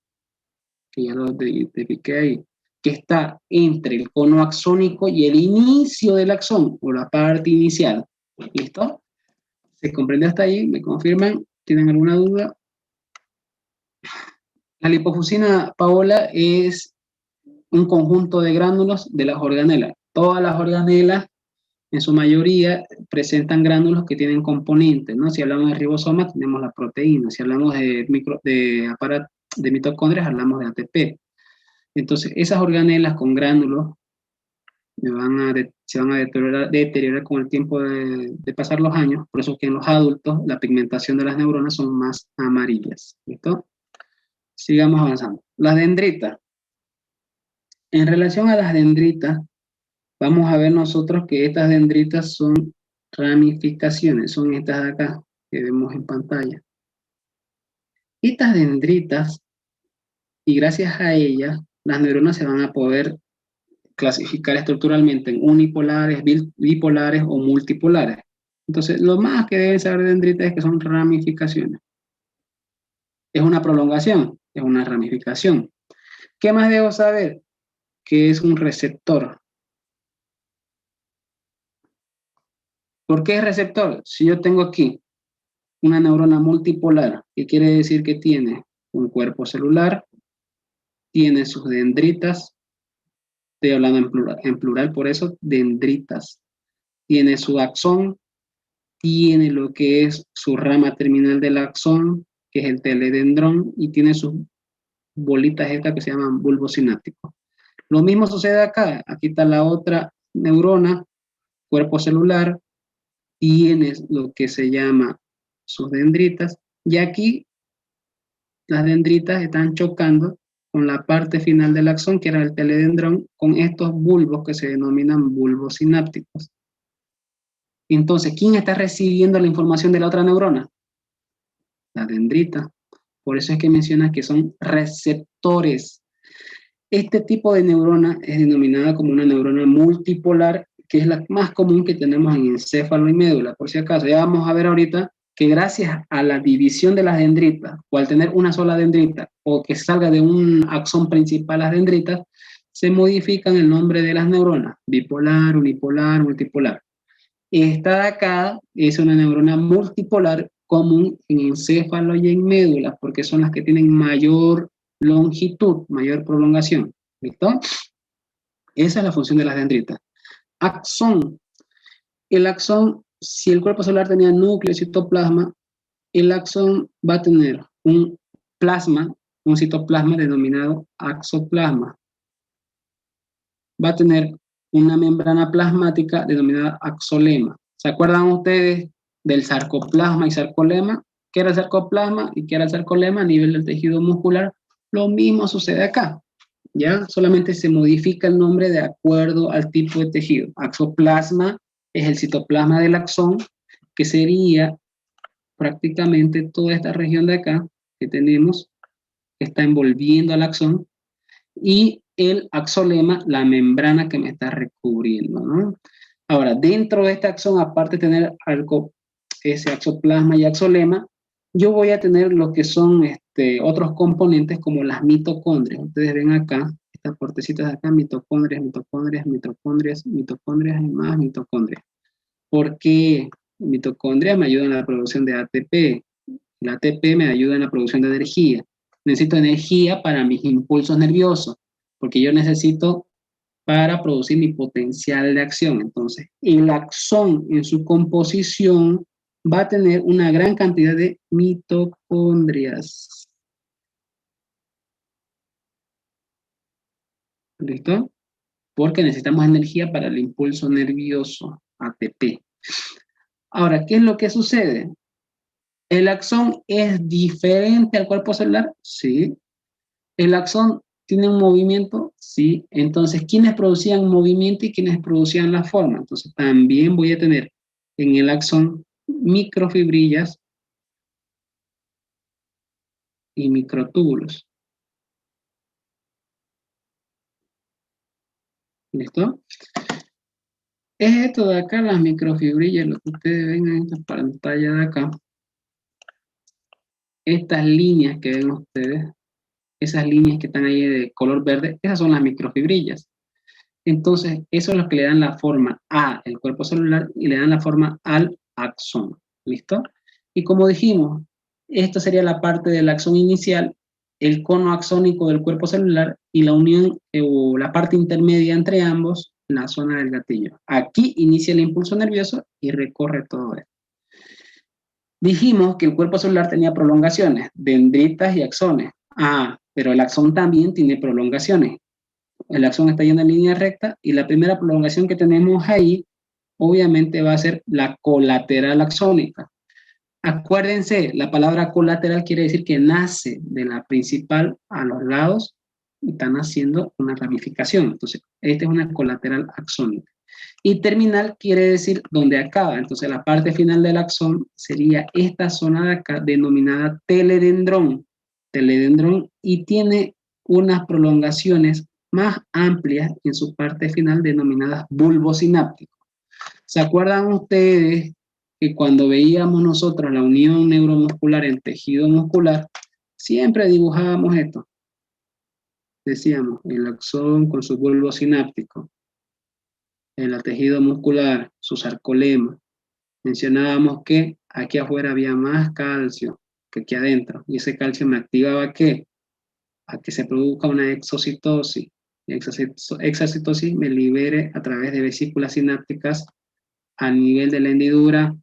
que ya lo identifiqué ahí, que está entre el cono axónico y el inicio del axón, o la parte inicial. ¿Listo? ¿Se comprende hasta ahí? ¿Me confirman? ¿Tienen alguna duda? La lipofusina, Paola, es un conjunto de gránulos de las organelas. Todas las organelas, en su mayoría, presentan gránulos que tienen componentes, ¿no? Si hablamos de ribosomas, tenemos la proteína. Si hablamos de mitocondrias, hablamos de ATP. Entonces, esas organelas con gránulos se van a deteriorar con el tiempo de pasar los años, por eso que en los adultos la pigmentación de las neuronas son más amarillas. ¿Listo? Sigamos avanzando. Las dendritas. En relación a las dendritas, vamos a ver nosotros que estas dendritas son ramificaciones, son estas de acá que vemos en pantalla. Estas dendritas, y gracias a ellas, las neuronas se van a poder clasificar estructuralmente en unipolares, bipolares o multipolares. Entonces, lo más que deben saber de dendritas es que son ramificaciones. Es una prolongación, es una ramificación. ¿Qué más debo saber? Que es un receptor. ¿Por qué es receptor? Si yo tengo aquí una neurona multipolar, ¿qué quiere decir que tiene? Un cuerpo celular, tiene sus dendritas, estoy hablando en plural, por eso dendritas. Tiene su axón, tiene lo que es su rama terminal del axón, que es el teledendrón, y tiene sus bolitas estas que se llaman bulbos sinápticos. Lo mismo sucede acá, aquí está la otra neurona, cuerpo celular, tiene lo que se llama sus dendritas, y aquí las dendritas están chocando con la parte final del axón, que era el teledendrón, con estos bulbos que se denominan bulbos sinápticos. Entonces, ¿quién está recibiendo la información de la otra neurona? La dendrita. Por eso es que menciona que son receptores. Este tipo de neurona es denominada como una neurona multipolar, que es la más común que tenemos en encéfalo y médula. Por si acaso, ya vamos a ver ahorita que gracias a la división de las dendritas, o al tener una sola dendrita, o que salga de un axón principal las dendritas, se modifican el nombre de las neuronas, bipolar, unipolar, multipolar. Esta de acá es una neurona multipolar común en encéfalo y en médula, porque son las que tienen mayor longitud, mayor prolongación. ¿Listo? Esa es la función de las dendritas. Axón. El axón, si el cuerpo celular tenía núcleo y citoplasma, el axón va a tener un plasma, un citoplasma denominado axoplasma. Va a tener una membrana plasmática denominada axolema. ¿Se acuerdan ustedes del sarcoplasma y sarcolema? ¿Qué era el sarcoplasma y qué era el sarcolema a nivel del tejido muscular? Lo mismo sucede acá, ¿ya? Solamente se modifica el nombre de acuerdo al tipo de tejido. Axoplasma es el citoplasma del axón, que sería prácticamente toda esta región de acá que tenemos, que está envolviendo al axón, y el axolema, la membrana que me está recubriendo, ¿no? Ahora, dentro de este axón, aparte de tener algo, ese axoplasma y axolema, yo voy a tener lo que son otros componentes como las mitocondrias. Ustedes ven acá, estas partecitas de acá, mitocondrias, mitocondrias, mitocondrias, mitocondrias y más mitocondrias. ¿Por qué? Mitocondrias me ayudan en la producción de ATP. El ATP me ayuda en la producción de energía. Necesito energía para mis impulsos nerviosos, porque yo necesito para producir mi potencial de acción. Entonces, el axón en su composición va a tener una gran cantidad de mitocondrias. ¿Listo? Porque necesitamos energía para el impulso nervioso, ATP. Ahora, ¿qué es lo que sucede? ¿El axón es diferente al cuerpo celular? Sí. ¿El axón tiene un movimiento? Sí. Entonces, ¿quiénes producían movimiento y quiénes producían la forma? Entonces, también voy a tener en el axón microfibrillas y microtúbulos. ¿Listo? Es esto de acá, las microfibrillas, lo que ustedes ven en esta pantalla de acá. Estas líneas que ven ustedes, esas líneas que están ahí de color verde, esas son las microfibrillas. Entonces, eso es lo que le dan la forma al cuerpo celular y le dan la forma al axón. ¿Listo? Y como dijimos, esta sería la parte del axón inicial, el cono axónico del cuerpo celular y la unión o la parte intermedia entre ambos, la zona del gatillo. Aquí inicia el impulso nervioso y recorre todo esto. Dijimos que el cuerpo celular tenía prolongaciones, dendritas y axones. Pero el axón también tiene prolongaciones. el axón está yendo en línea recta y la primera prolongación que tenemos ahí obviamente va a ser la colateral axónica. Acuérdense, la palabra colateral quiere decir que nace de la principal a los lados y están haciendo una ramificación. Entonces, esta es una colateral axónica. Y terminal quiere decir donde acaba. Entonces, la parte final del axón sería esta zona de acá, denominada teledendrón. Teledendrón, y tiene unas prolongaciones más amplias en su parte final, denominadas bulbo sináptico. ¿Se acuerdan ustedes que cuando veíamos nosotros la unión neuromuscular en tejido muscular, siempre dibujábamos esto? Decíamos, el axón con su bulbo sináptico, el tejido muscular, su sarcolema. Mencionábamos que aquí afuera había más calcio que aquí adentro, y ese calcio me activaba ¿qué? A que se produzca una exocitosis. Y exocitosis me libere a través de vesículas sinápticas a nivel de la hendidura,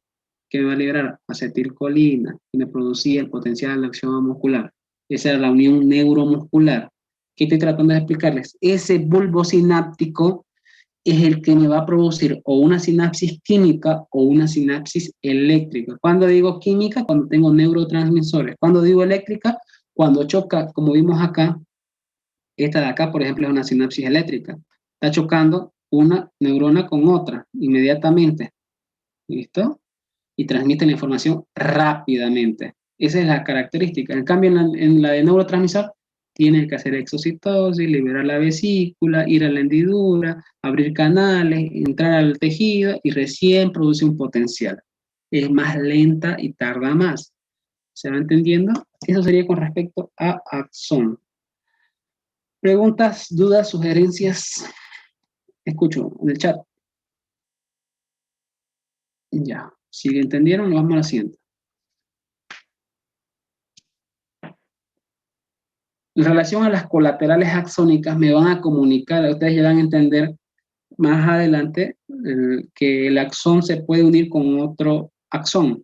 que me va a liberar acetilcolina y me producía el potencial de acción muscular. Esa era la unión neuromuscular. ¿Qué estoy tratando de explicarles? Ese bulbo sináptico es el que me va a producir o una sinapsis química o una sinapsis eléctrica. Cuando digo química, cuando tengo neurotransmisores. Cuando digo eléctrica, cuando choca, como vimos acá, esta de acá, por ejemplo, es una sinapsis eléctrica. Está chocando una neurona con otra inmediatamente. ¿Listo? Y transmite la información rápidamente. Esa es la característica. En cambio, en la de neurotransmisor, tienen que hacer exocitosis, liberar la vesícula, ir a la hendidura, abrir canales, entrar al tejido y recién produce un potencial. Es más lenta y tarda más. ¿Se va entendiendo? Eso sería con respecto a axón. Preguntas, dudas, sugerencias. Escucho en el chat. Ya. Si entendieron, nos vamos a la siguiente. En relación a las colaterales axónicas, me van a comunicar, ustedes ya van a entender más adelante que el axón se puede unir con otro axón.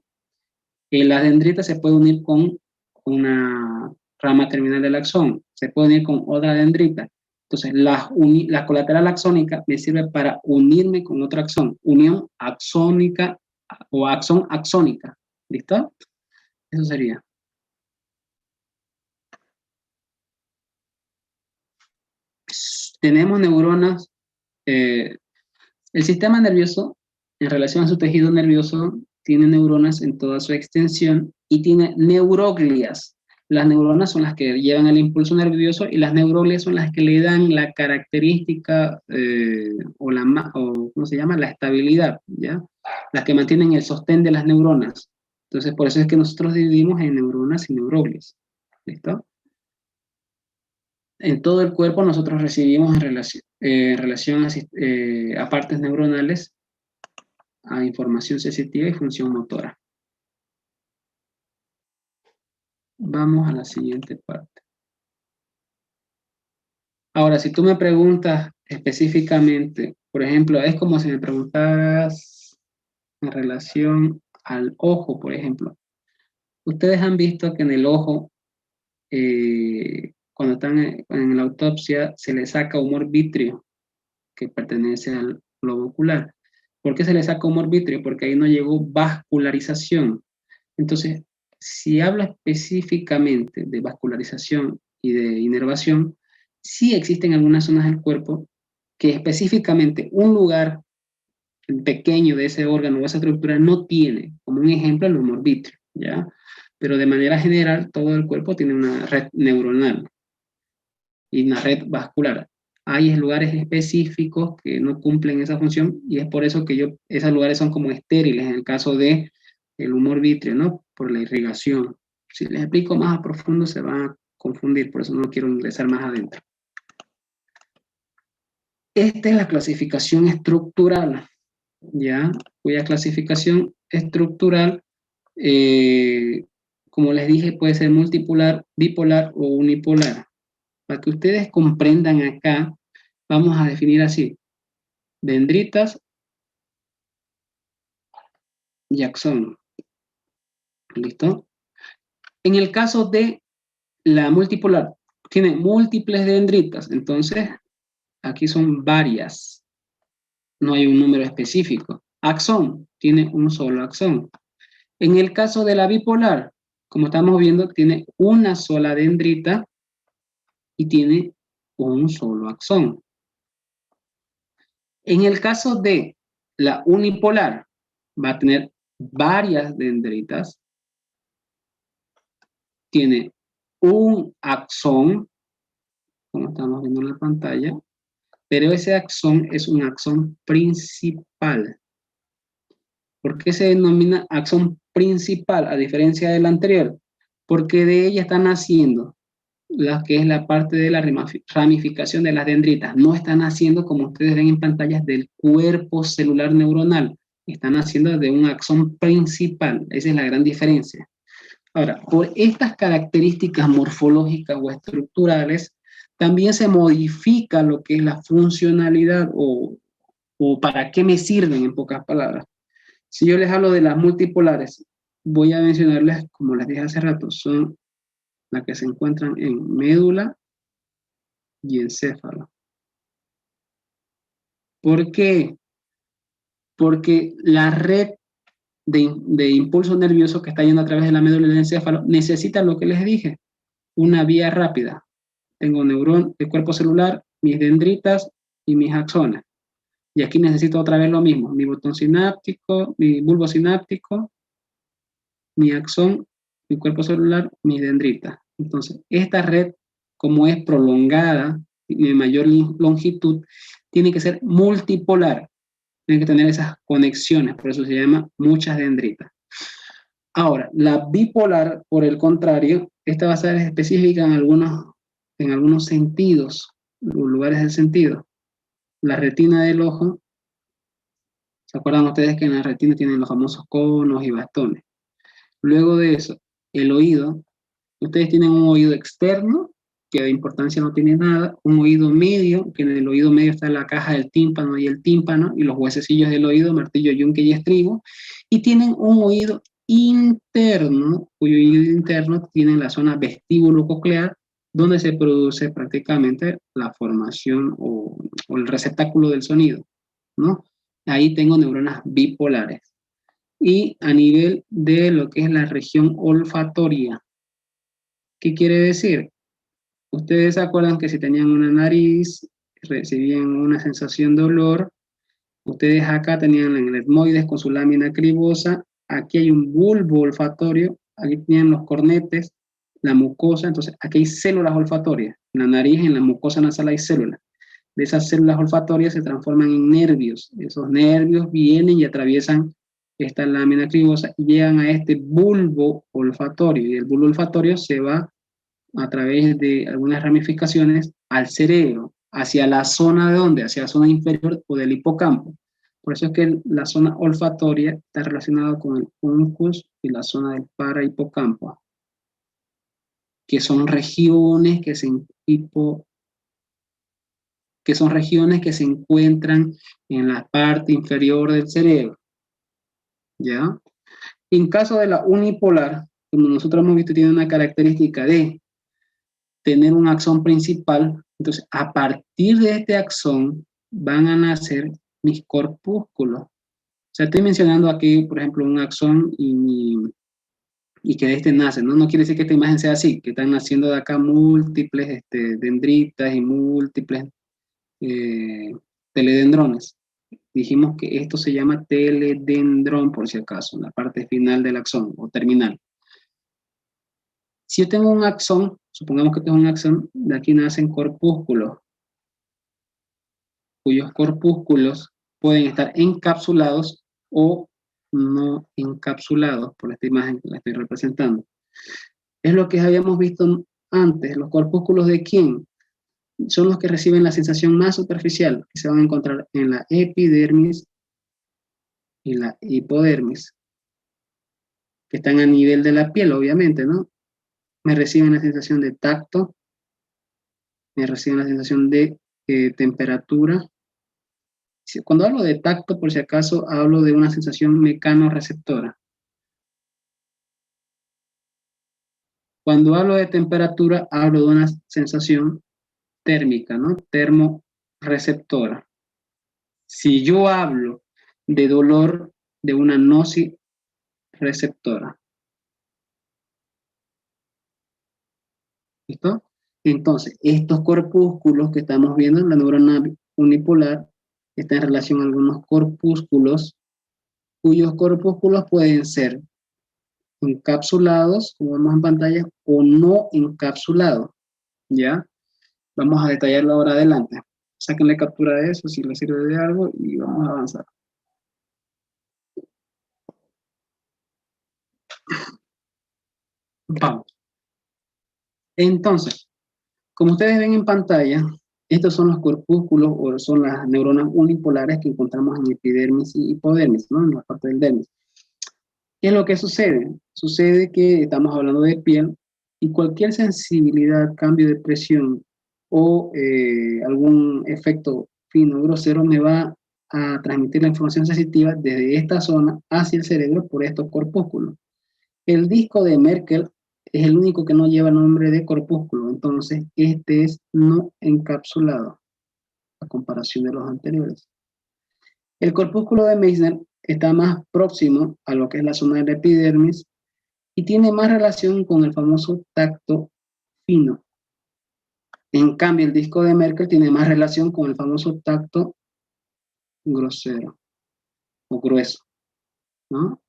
La dendrita se puede unir con una rama terminal del axón, se puede unir con otra dendrita. Entonces, la colateral axónica me sirve para unirme con otro axón, unión axónica o axón axónica. ¿Listo? Eso sería. Tenemos neuronas. El sistema nervioso, en relación a su tejido nervioso, tiene neuronas en toda su extensión y tiene neuroglias. Las neuronas son las que llevan el impulso nervioso y las neuroglias son las que le dan la característica o ¿cómo se llama? La estabilidad, ¿ya? Las que mantienen el sostén de las neuronas. Entonces, por eso es que nosotros dividimos en neuronas y neuroglias. ¿Listo? En todo el cuerpo nosotros recibimos en relación a partes neuronales a información sensitiva y función motora. Vamos a la siguiente parte. Ahora, si tú me preguntas específicamente, por ejemplo, es como si me preguntaras en relación al ojo, por ejemplo. Ustedes han visto que en el ojo, cuando están en la autopsia, se le saca humor vítreo que pertenece al globo ocular. ¿Por qué se le saca humor vítreo? Porque ahí no llegó vascularización. Entonces, si hablo específicamente de vascularización y de inervación, sí existen algunas zonas del cuerpo que específicamente un lugar pequeño de ese órgano o esa estructura no tiene, como un ejemplo el humor vítreo, ¿ya? Pero de manera general todo el cuerpo tiene una red neuronal y una red vascular. Hay lugares específicos que no cumplen esa función y es por eso que esos lugares son como estériles en el caso de el humor vítreo, ¿no? Por la irrigación. Si les explico más a profundo se van a confundir, por eso no quiero ingresar más adentro. Esta es la clasificación estructural, ¿ya? Cuya clasificación estructural, como les dije, puede ser multipolar, bipolar o unipolar. Para que ustedes comprendan acá, vamos a definir así: dendritas y axón. ¿Listo? En el caso de la multipolar, tiene múltiples dendritas, entonces Aquí son varias, no hay un número específico. Axón, tiene un solo axón. En el caso de la bipolar, como estamos viendo, tiene una sola dendrita y tiene un solo axón. En el caso de la unipolar, va a tener varias dendritas, tiene un axón, como estamos viendo en la pantalla, pero ese axón es un axón principal. ¿Por qué se denomina axón principal a diferencia del anterior? Porque de ella están naciendo la que es la parte de la ramificación de las dendritas. No están haciendo, como ustedes ven en pantallas, del cuerpo celular neuronal. Están haciendo de un axón principal. Esa es la gran diferencia. Ahora, por estas características morfológicas o estructurales, también se modifica lo que es la funcionalidad o para qué me sirven, en pocas palabras. Si yo les hablo de las multipolares, voy a mencionarles, como les dije hace rato, son las que se encuentran en médula y encéfalo. ¿Por qué? Porque la red de impulso nervioso que está yendo a través de la médula y el encéfalo necesita lo que les dije, una vía rápida. Tengo el cuerpo celular, mis dendritas y mis axones. Y aquí necesito otra vez lo mismo, mi botón sináptico, mi bulbo sináptico, mi axón, mi cuerpo celular, mis dendritas. Entonces, esta red, como es prolongada y de mayor longitud, tiene que ser multipolar. Tiene que tener esas conexiones, por eso se llama muchas dendritas. Ahora, la bipolar, por el contrario, esta va a ser específica en algunos sentidos, lugares del sentido. La retina del ojo, ¿se acuerdan ustedes que en la retina tienen los famosos conos y bastones? Luego de eso, el oído, ustedes tienen un oído externo, que de importancia no tiene nada, un oído medio, que en el oído medio está la caja del tímpano y el tímpano, y los huesecillos del oído, martillo, yunque y estribo, y tienen un oído interno, cuyo oído interno tiene la zona vestíbulo coclear, donde se produce prácticamente la formación o el receptáculo del sonido, ¿no? Ahí tengo neuronas bipolares. Y a nivel de lo que es la región olfatoria, ¿qué quiere decir? Ustedes se acuerdan que si tenían una nariz, recibían una sensación de olor, ustedes acá tenían el etmoides con su lámina cribosa, aquí hay un bulbo olfatorio, aquí tienen los cornetes, la mucosa, entonces aquí hay células olfatorias, en la nariz, en la mucosa nasal hay células. De esas células olfatorias se transforman en nervios, esos nervios vienen y atraviesan esta lámina cribosa y llegan a este bulbo olfatorio, y el bulbo olfatorio se va a través de algunas ramificaciones al cerebro, hacia la zona de dónde, hacia la zona inferior o del hipocampo. Por eso es que la zona olfatoria está relacionada con el uncus y la zona del parahipocampo, que son regiones que son regiones que se encuentran en la parte inferior del cerebro. ¿Ya? En caso de la unipolar, como nosotros hemos visto, tiene una característica de tener un axón principal, entonces a partir de este axón van a nacer mis corpúsculos. O sea, estoy mencionando aquí, por ejemplo, un axón y que de este nace, ¿no? No quiere decir que esta imagen sea así, que están naciendo de acá múltiples dendritas y múltiples eh, teledendrones. Dijimos que esto se llama teledendrón, por si acaso, en la parte final del axón o terminal. Si yo tengo un axón, supongamos que tengo un axón, de aquí nacen corpúsculos, cuyos corpúsculos pueden estar encapsulados o no encapsulados, por esta imagen que la estoy representando. Es lo que habíamos visto antes, los corpúsculos de quién son los que reciben la sensación más superficial, que se van a encontrar en la epidermis y la hipodermis, que están a nivel de la piel, obviamente, ¿no? Me reciben la sensación de tacto, me reciben la sensación de temperatura. Cuando hablo de tacto, por si acaso, hablo de una sensación mecanoreceptora. Cuando hablo de temperatura, hablo de una sensación térmica, ¿no? receptora. Si yo hablo de dolor de una nociceptora. ¿Listo? Entonces, estos corpúsculos que estamos viendo en la neurona unipolar están en relación a algunos corpúsculos, cuyos corpúsculos pueden ser encapsulados, como vemos en pantalla, o no encapsulados. ¿Ya? Vamos a detallarlo ahora adelante. Sáquenle captura de eso si les sirve de algo y vamos a avanzar. Vamos. Entonces, como ustedes ven en pantalla, estos son los corpúsculos o son las neuronas unipolares que encontramos en epidermis y hipodermis, ¿no? En la parte del dermis. ¿Qué es lo que sucede? Sucede que estamos hablando de piel y cualquier sensibilidad, cambio de presión o algún efecto fino o grosero me va a transmitir la información sensitiva desde esta zona hacia el cerebro por estos corpúsculos. El disco de Merkel es el único que no lleva nombre de corpúsculo, entonces este es no encapsulado, a comparación de los anteriores. El corpúsculo de Meissner está más próximo a lo que es la zona de la epidermis y tiene más relación con el famoso tacto fino. En cambio, el disco de Merkel tiene más relación con el famoso tacto grosero o grueso, ¿no?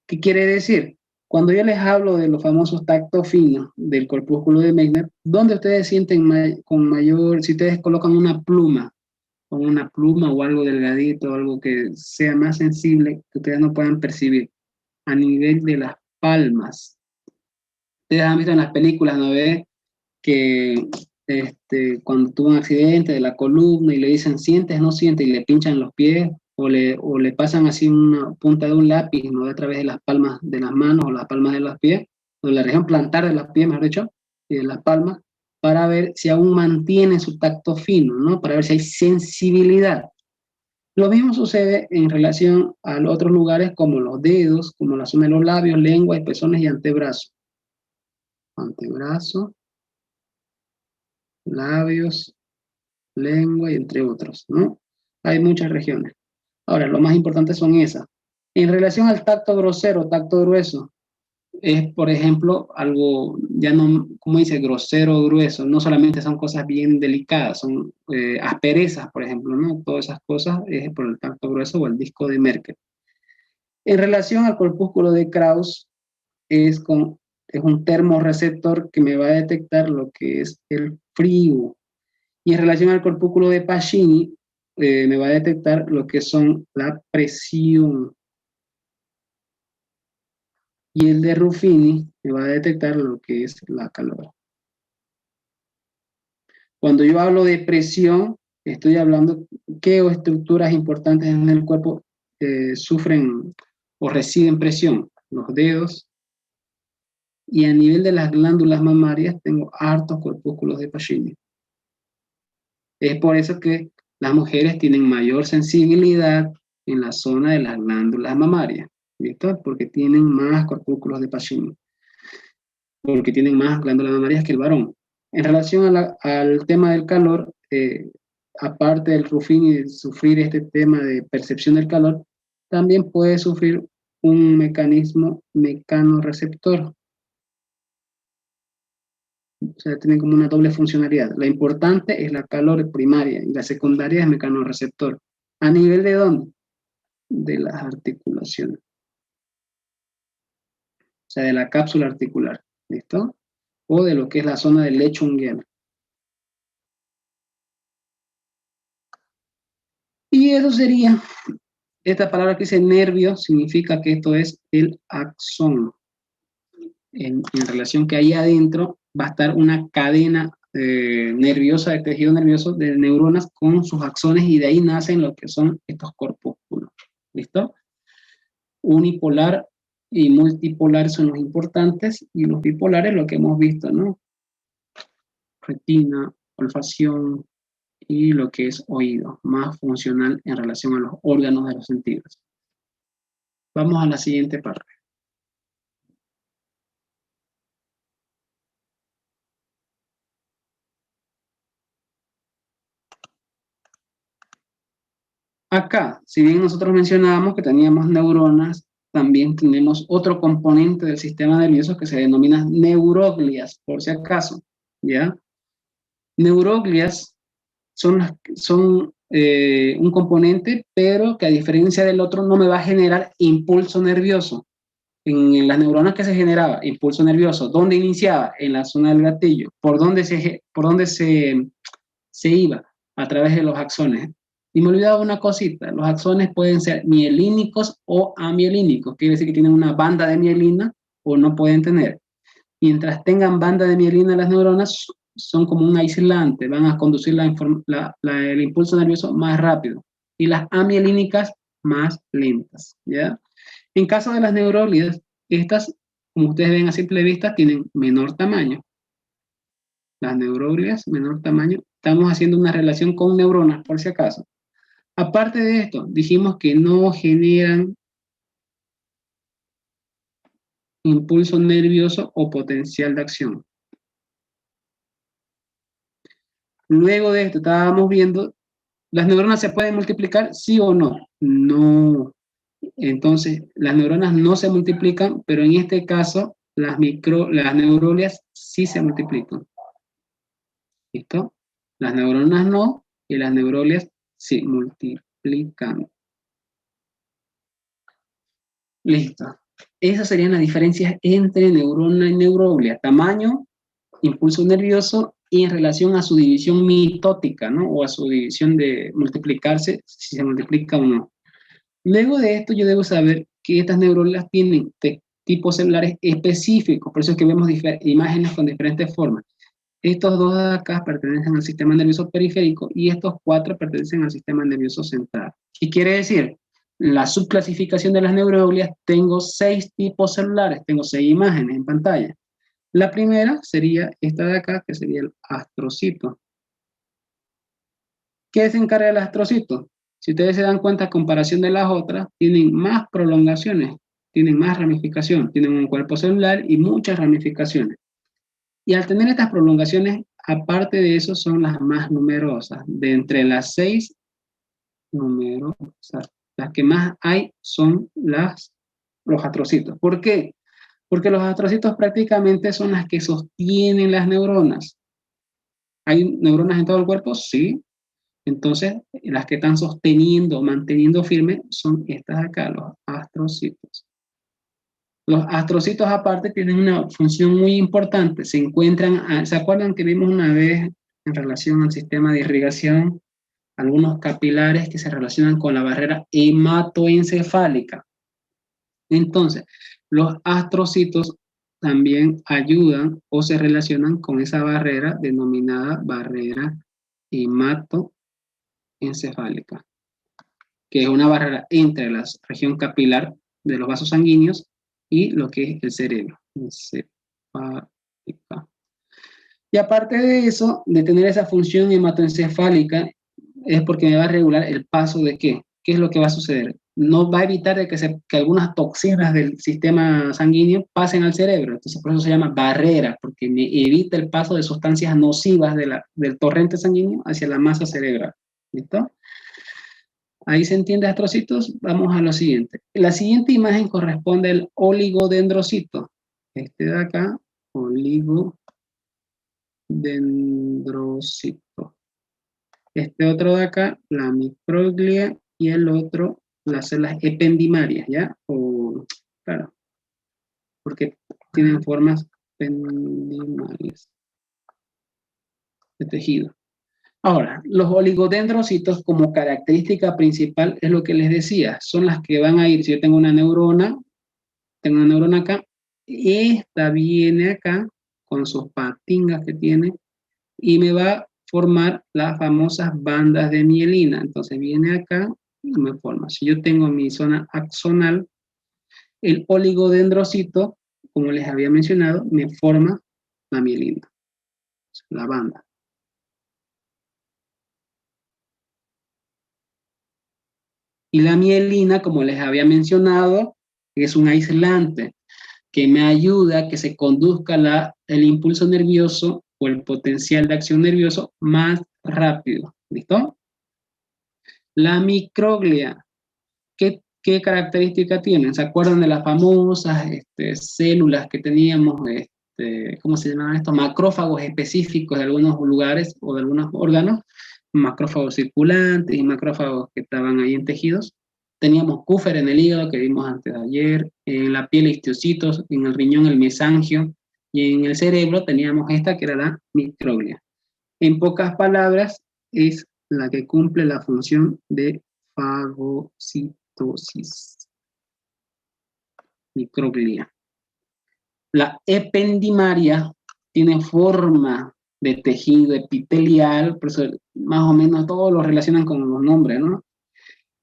¿Qué quiere decir? Cuando yo les hablo de los famosos tactos finos del corpúsculo de Meissner, ¿dónde ustedes sienten con mayor, si ustedes colocan una pluma, con una pluma o algo delgadito, algo que sea más sensible, que ustedes no puedan percibir? A nivel de las palmas. Ustedes han visto en las películas, ¿no ve? Que cuando tuvo un accidente de la columna y le dicen sientes, no sientes, y le pinchan los pies, o le pasan así una punta de un lápiz, ¿no? A través de las palmas de las manos o las palmas de los pies, o de la región plantar de los pies, mejor dicho, y de las palmas, para ver si aún mantiene su tacto fino, ¿no? Para ver si hay sensibilidad. Lo mismo sucede en relación a otros lugares como los dedos, como la zona de los labios, lengua, pezones y antebrazo. Antebrazo, labios, lengua y entre otros, ¿no? Hay muchas regiones. Ahora, lo más importante son esas. En relación al tacto grosero, tacto grueso, es, por ejemplo, algo, ya no, como dice, grosero o grueso, no solamente son cosas bien delicadas, son asperezas, por ejemplo, ¿no? Todas esas cosas es por el tacto grueso o el disco de Merkel. En relación al corpúsculo de Krauss, es un termorreceptor que me va a detectar lo que es el frío. Y en relación al corpúsculo de Pacini, me va a detectar lo que son la presión. Y el de Ruffini me va a detectar lo que es la calor. Cuando yo hablo de presión, estoy hablando qué estructuras importantes en el cuerpo sufren o reciben presión. Los dedos. Y a nivel de las glándulas mamarias tengo hartos corpúsculos de Pacini. Es por eso que las mujeres tienen mayor sensibilidad en la zona de las glándulas mamarias, ¿listo? Porque tienen más corpúsculos de Pacini, porque tienen más glándulas mamarias que el varón. En relación al tema del calor, aparte del Ruffini de sufrir este tema de percepción del calor, también puede sufrir un mecanismo mecanoreceptor. O sea, tienen como una doble funcionalidad. La importante es la calor primaria y la secundaria es mecanorreceptor. ¿A nivel de dónde? De las articulaciones. O sea, de la cápsula articular. ¿Listo? O de lo que es la zona del lecho unguial. Y eso sería, esta palabra que dice nervio, significa que esto es el axón. En relación que ahí adentro va a estar una cadena nerviosa, de tejido nervioso, de neuronas con sus axones y de ahí nacen lo que son estos corpúsculos. ¿Listo? Unipolar y multipolar son los importantes y los bipolares lo que hemos visto, ¿no? Retina, olfacción y lo que es oído, más funcional en relación a los órganos de los sentidos. Vamos a la siguiente parte. Acá, si bien nosotros mencionábamos que teníamos neuronas, también tenemos otro componente del sistema nervioso que se denomina neuroglias, por si acaso, ¿ya? Neuroglias son un componente, pero que a diferencia del otro no me va a generar impulso nervioso. En las neuronas que se generaba impulso nervioso, ¿dónde iniciaba? En la zona del gatillo. ¿Por dónde se iba? A través de los axones. Y me olvidaba una cosita, los axones pueden ser mielínicos o amielínicos, quiere decir que tienen una banda de mielina o no pueden tener. Mientras tengan banda de mielina las neuronas, son como un aislante, van a conducir el impulso nervioso más rápido. Y las amielínicas más lentas, ¿ya? En caso de las neurólidas, estas, como ustedes ven a simple vista, tienen menor tamaño. Las neurólidas, menor tamaño. Estamos haciendo una relación con neuronas, por si acaso. Aparte de esto, dijimos que no generan impulso nervioso o potencial de acción. Luego de esto, estábamos viendo, ¿las neuronas se pueden multiplicar, sí o no? No. Entonces, las neuronas no se multiplican, pero en este caso, las neuronas sí se multiplican. ¿Listo? Las neuronas no, y las neuronas se multiplican. Listo. Esas serían las diferencias entre neurona y neuroglia. Tamaño, impulso nervioso y en relación a su división mitótica, ¿no? O a su división de multiplicarse, si se multiplica o no. Luego de esto yo debo saber que estas neuronas tienen tipos celulares específicos, por eso es que vemos imágenes con diferentes formas. Estos dos de acá pertenecen al sistema nervioso periférico y estos cuatro pertenecen al sistema nervioso central. ¿Qué quiere decir? La subclasificación de las neuroglias, tengo 6 tipos celulares, tengo 6 imágenes en pantalla. La primera sería esta de acá, que sería el astrocito. ¿Qué se encarga del astrocito? Si ustedes se dan cuenta, a comparación de las otras, tienen más prolongaciones, tienen más ramificación, tienen un cuerpo celular y muchas ramificaciones. Y al tener estas prolongaciones, aparte de eso, son las más numerosas. De entre las 6 numerosas, las que más hay son los astrocitos. ¿Por qué? Porque los astrocitos prácticamente son las que sostienen las neuronas. ¿Hay neuronas en todo el cuerpo? Sí. Entonces, las que están sosteniendo, manteniendo firme, son estas acá, los astrocitos. Los astrocitos aparte tienen una función muy importante. ¿Se acuerdan que vimos una vez en relación al sistema de irrigación algunos capilares que se relacionan con la barrera hematoencefálica? Entonces, los astrocitos también ayudan o se relacionan con esa barrera denominada barrera hematoencefálica, que es una barrera entre la región capilar de los vasos sanguíneos y lo que es el cerebro. Encefálica. Y aparte de eso, de tener esa función hematoencefálica, es porque me va a regular el paso de ¿qué? ¿Qué es lo que va a suceder? No va a evitar de que algunas toxinas del sistema sanguíneo pasen al cerebro. Entonces, por eso se llama barrera, porque me evita el paso de sustancias nocivas del torrente sanguíneo hacia la masa cerebral. ¿Listo? Ahí se entiende, astrocitos. Vamos a lo siguiente. La siguiente imagen corresponde al oligodendrocito. Este de acá, oligodendrocito. Este otro de acá, la microglia, y el otro, las células ependimarias, ¿ya? Claro, porque tienen formas ependimarias de tejido. Ahora, los oligodendrocitos como característica principal es lo que les decía, son las que van a ir, si yo tengo una neurona acá, esta viene acá con sus patingas que tiene y me va a formar las famosas bandas de mielina. Entonces viene acá y me forma. Si yo tengo mi zona axonal, el oligodendrocito, como les había mencionado, me forma la mielina, la banda. Y la mielina, como les había mencionado, es un aislante que me ayuda a que se conduzca el impulso nervioso o el potencial de acción nervioso más rápido. ¿Listo? La microglia, ¿qué característica tienen? ¿Se acuerdan de las famosas células que teníamos, ¿cómo se llamaban estos? Macrófagos específicos de algunos lugares o de algunos órganos, macrófagos circulantes y macrófagos que estaban ahí en tejidos. Teníamos cúfer en el hígado, que vimos antes de ayer, en la piel histocitos, en el riñón el mesangio, y en el cerebro teníamos esta que era la microglia. En pocas palabras, es la que cumple la función de fagocitosis, microglia. La ependimaria tiene forma de tejido epitelial, por eso más o menos todos lo relacionan con los nombres, ¿no?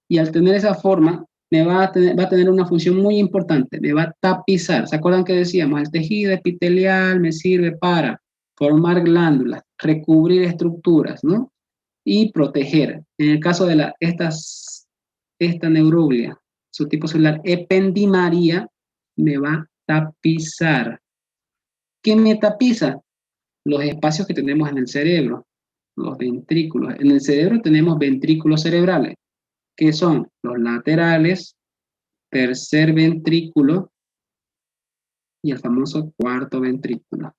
Y al tener esa forma, va a tener una función muy importante, me va a tapizar. ¿Se acuerdan que decíamos? El tejido epitelial me sirve para formar glándulas, recubrir estructuras, ¿no? Y proteger. En el caso de esta neuruglia, su tipo celular ependimaria, me va a tapizar. ¿Qué me tapiza? Los espacios que tenemos en el cerebro, los ventrículos. En el cerebro tenemos ventrículos cerebrales, que son los laterales, tercer ventrículo y el famoso cuarto ventrículo.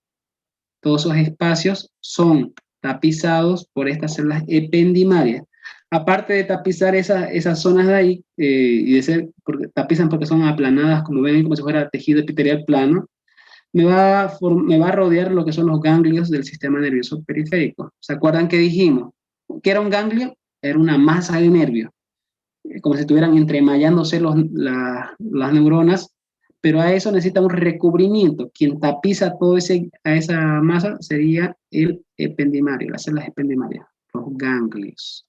Todos esos espacios son tapizados por estas células ependimarias. Aparte de tapizar esas zonas de ahí, y de ser, tapizan porque son aplanadas, como ven, como si fuera tejido epitelial plano, me va a rodear lo que son los ganglios del sistema nervioso periférico. ¿Se acuerdan que dijimos? ¿Qué era un ganglio? Era una masa de nervios, como si estuvieran entremallándose las neuronas, pero a eso necesita un recubrimiento. Quien tapiza a esa masa sería el ependimario, las células ependimarias, los ganglios.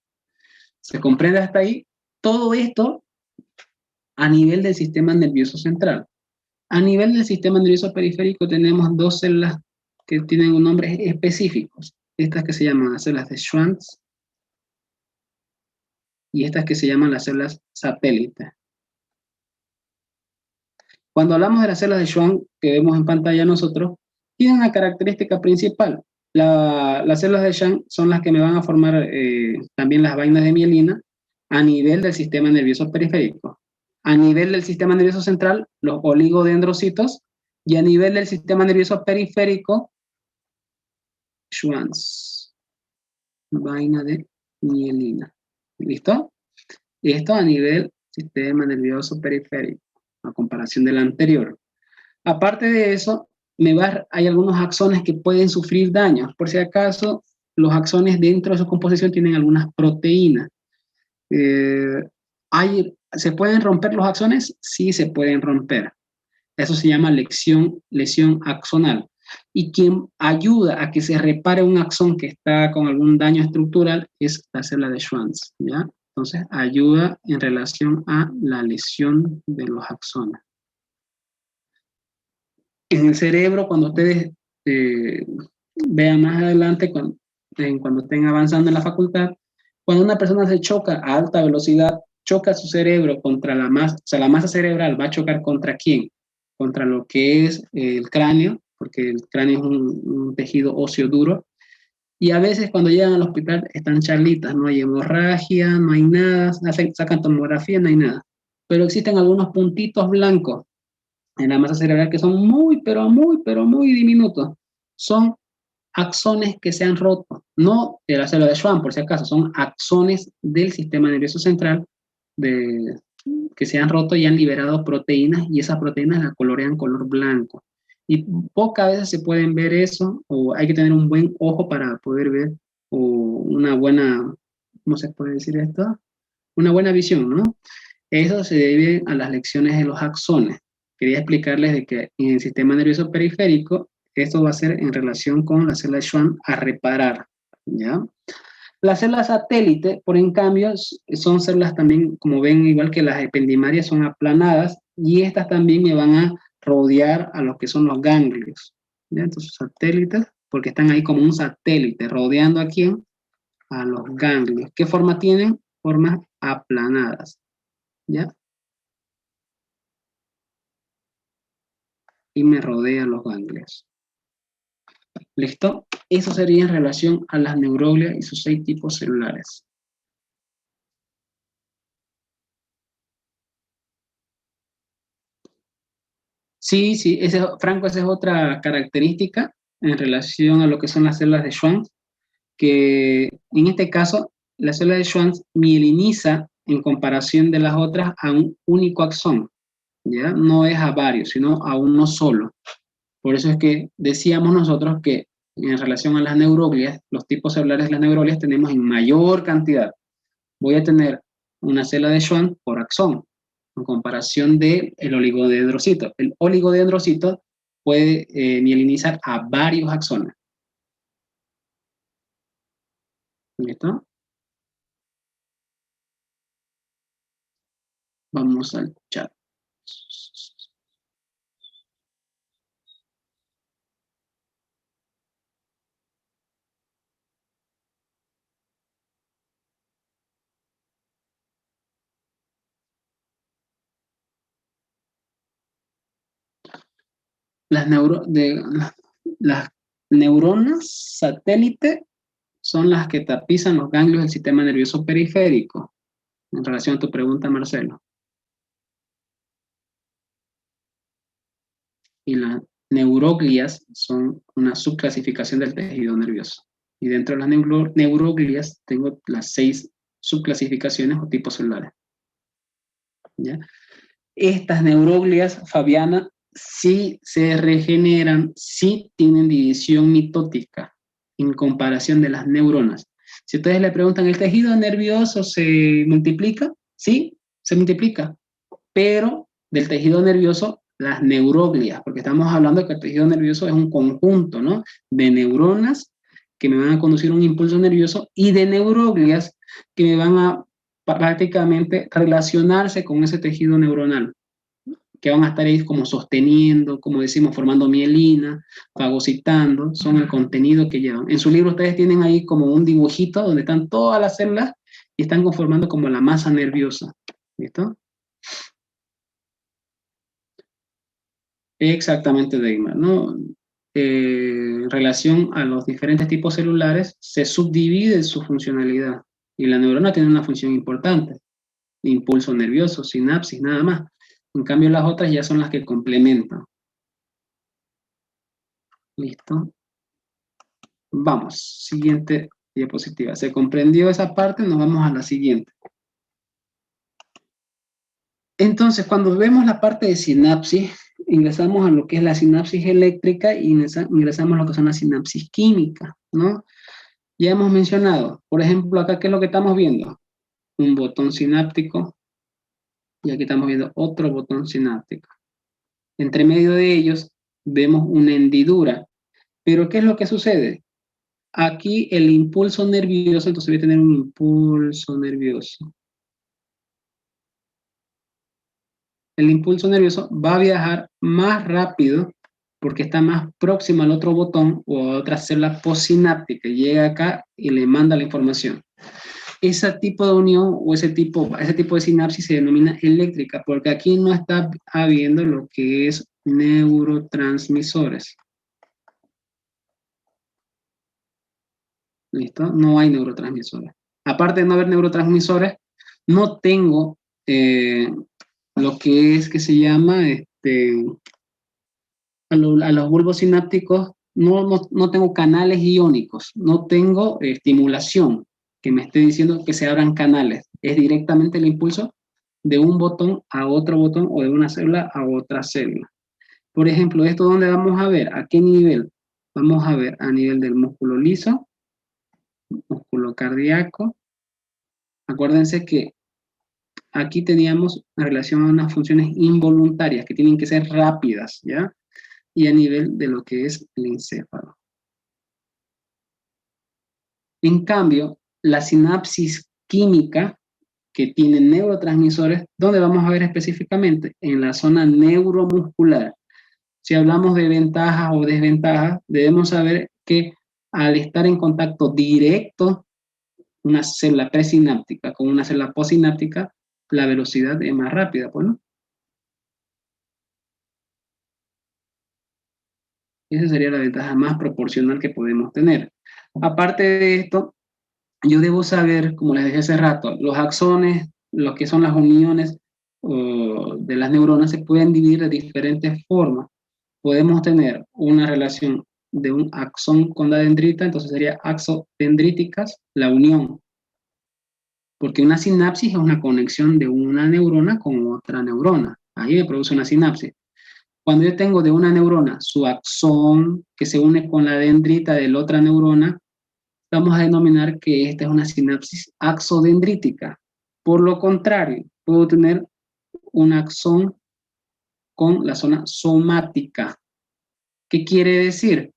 ¿Se comprende hasta ahí? Todo esto a nivel del sistema nervioso central. A nivel del sistema nervioso periférico tenemos dos células que tienen un nombre específicos. Estas que se llaman las células de Schwann y estas que se llaman las células satélites. Cuando hablamos de las células de Schwann que vemos en pantalla nosotros, tienen una característica principal. Las células de Schwann son las que me van a formar también las vainas de mielina a nivel del sistema nervioso periférico. A nivel del sistema nervioso central, los oligodendrocitos, y a nivel del sistema nervioso periférico, Schwanns, vaina de mielina. ¿Listo? Esto a nivel sistema nervioso periférico, a comparación del anterior. Aparte de eso, hay algunos axones que pueden sufrir daños. Por si acaso, los axones dentro de su composición tienen algunas proteínas. ¿Se pueden romper los axones? Sí, se pueden romper. Eso se llama lesión axonal. Y quien ayuda a que se repare un axón que está con algún daño estructural es la célula de Schwann, ¿ya? Entonces, ayuda en relación a la lesión de los axones. En el cerebro, cuando ustedes vean más adelante, cuando estén avanzando en la facultad, cuando una persona se choca a alta velocidad, choca su cerebro contra la masa, o sea, la masa cerebral va a chocar contra quién? Contra lo que es el cráneo, porque el cráneo es un tejido óseo duro, y a veces cuando llegan al hospital están charlitas, no hay hemorragia, no hay nada, sacan tomografía, no hay nada. Pero existen algunos puntitos blancos en la masa cerebral que son muy diminutos. Son axones que se han roto, no de la célula de Schwann, por si acaso, son axones del sistema nervioso central que se han roto y han liberado proteínas, y esas proteínas la colorean color blanco. Y pocas veces se pueden ver eso, o hay que tener un buen ojo para poder ver, o una buena, ¿cómo se puede decir esto? Una buena visión, ¿no? Eso se debe a las lecciones de los axones. Quería explicarles de que en el sistema nervioso periférico, esto va a ser en relación con la célula de Schwann a reparar, ¿ya? Las células satélite, por en cambio, son células también, como ven, igual que las ependimarias, son aplanadas, y estas también me van a rodear a lo que son los ganglios, ¿ya? Entonces, satélites, porque están ahí como un satélite, rodeando a quién, a los ganglios. ¿Qué forma tienen? Formas aplanadas, ¿ya? Y me rodea los ganglios. ¿Listo? Eso sería en relación a las neuroglias y sus 6 tipos celulares. Sí, sí, Franco, esa es otra característica en relación a lo que son las células de Schwann, que en este caso la célula de Schwann mieliniza en comparación de las otras a un único axón, ¿ya? No es a varios, sino a uno solo. Por eso es que decíamos nosotros que en relación a las neuroglias, los tipos celulares de las neuroglias tenemos en mayor cantidad. Voy a tener una célula de Schwann por axón, en comparación del oligodendrocito. El oligodendrocito puede mielinizar a varios axones. ¿Listo? Vamos al chat. Las, las neuronas satélite son las que tapizan los ganglios del sistema nervioso periférico, en relación a tu pregunta, Marcelo. Y las neuroglias son una subclasificación del tejido nervioso. Y dentro de las neuroglias tengo las 6 subclasificaciones o tipos celulares. ¿Ya? Estas neuroglias, Fabiana, sí se regeneran, sí tienen división mitótica en comparación de las neuronas. Si ustedes le preguntan, ¿el tejido nervioso se multiplica? Sí, se multiplica, pero del tejido nervioso, las neuroglias, porque estamos hablando de que el tejido nervioso es un conjunto, ¿no?, de neuronas que me van a conducir un impulso nervioso y de neuroglias que me van a prácticamente relacionarse con ese tejido neuronal, que van a estar ahí como sosteniendo, como decimos, formando mielina, fagocitando, son el contenido que llevan. En su libro ustedes tienen ahí como un dibujito donde están todas las células y están conformando como la masa nerviosa. ¿Listo? Exactamente, Deimar, ¿no? En relación a los diferentes tipos celulares, se subdivide su funcionalidad y la neurona tiene una función importante, impulso nervioso, sinapsis, nada más. En cambio, las otras ya son las que complementan. ¿Listo? Vamos, siguiente diapositiva. ¿Se comprendió esa parte? Nos vamos a la siguiente. Entonces, cuando vemos la parte de sinapsis, ingresamos a lo que es la sinapsis eléctrica y ingresamos a lo que son las sinapsis químicas, ¿no? Ya hemos mencionado, por ejemplo, acá, ¿qué es lo que estamos viendo? Un botón sináptico, y aquí estamos viendo otro botón sináptico. Entre medio de ellos vemos una hendidura. Pero ¿qué es lo que sucede? Aquí el impulso nervioso, entonces voy a tener un impulso nervioso. El impulso nervioso va a viajar más rápido porque está más próximo al otro botón o a otra célula postsináptica. Llega acá y le manda la información. Ese tipo de unión o ese tipo de sinapsis se denomina eléctrica, porque aquí no está habiendo lo que es neurotransmisores. ¿Listo? No hay neurotransmisores. Aparte de no haber neurotransmisores, no tengo lo que es que se llama a los bulbos sinápticos, no tengo canales iónicos, no tengo estimulación que me esté diciendo que se abran canales. Es directamente el impulso de un botón a otro botón o de una célula a otra célula. Por ejemplo, ¿esto dónde vamos a ver? ¿A qué nivel? Vamos a ver a nivel del músculo liso, músculo cardíaco. Acuérdense que aquí teníamos la relación a unas funciones involuntarias que tienen que ser rápidas, ¿ya? Y a nivel de lo que es el encéfalo. En cambio, la sinapsis química, que tiene neurotransmisores, ¿dónde vamos a ver específicamente? En la zona neuromuscular. Si hablamos de ventajas o desventajas, debemos saber que al estar en contacto directo una célula presináptica con una célula postsináptica, la velocidad es más rápida, pues, ¿no? Esa sería la ventaja más proporcional que podemos tener. Aparte de esto, yo debo saber, como les dije hace rato, los axones, lo que son las uniones, de las neuronas se pueden dividir de diferentes formas. Podemos tener una relación de un axón con la dendrita, entonces sería axodendríticas, la unión. Porque una sinapsis es una conexión de una neurona con otra neurona. Ahí me produce una sinapsis. Cuando yo tengo de una neurona su axón que se une con la dendrita de la otra neurona, vamos a denominar que esta es una sinapsis axodendrítica. Por lo contrario, puedo tener un axón con la zona somática. ¿Qué quiere decir?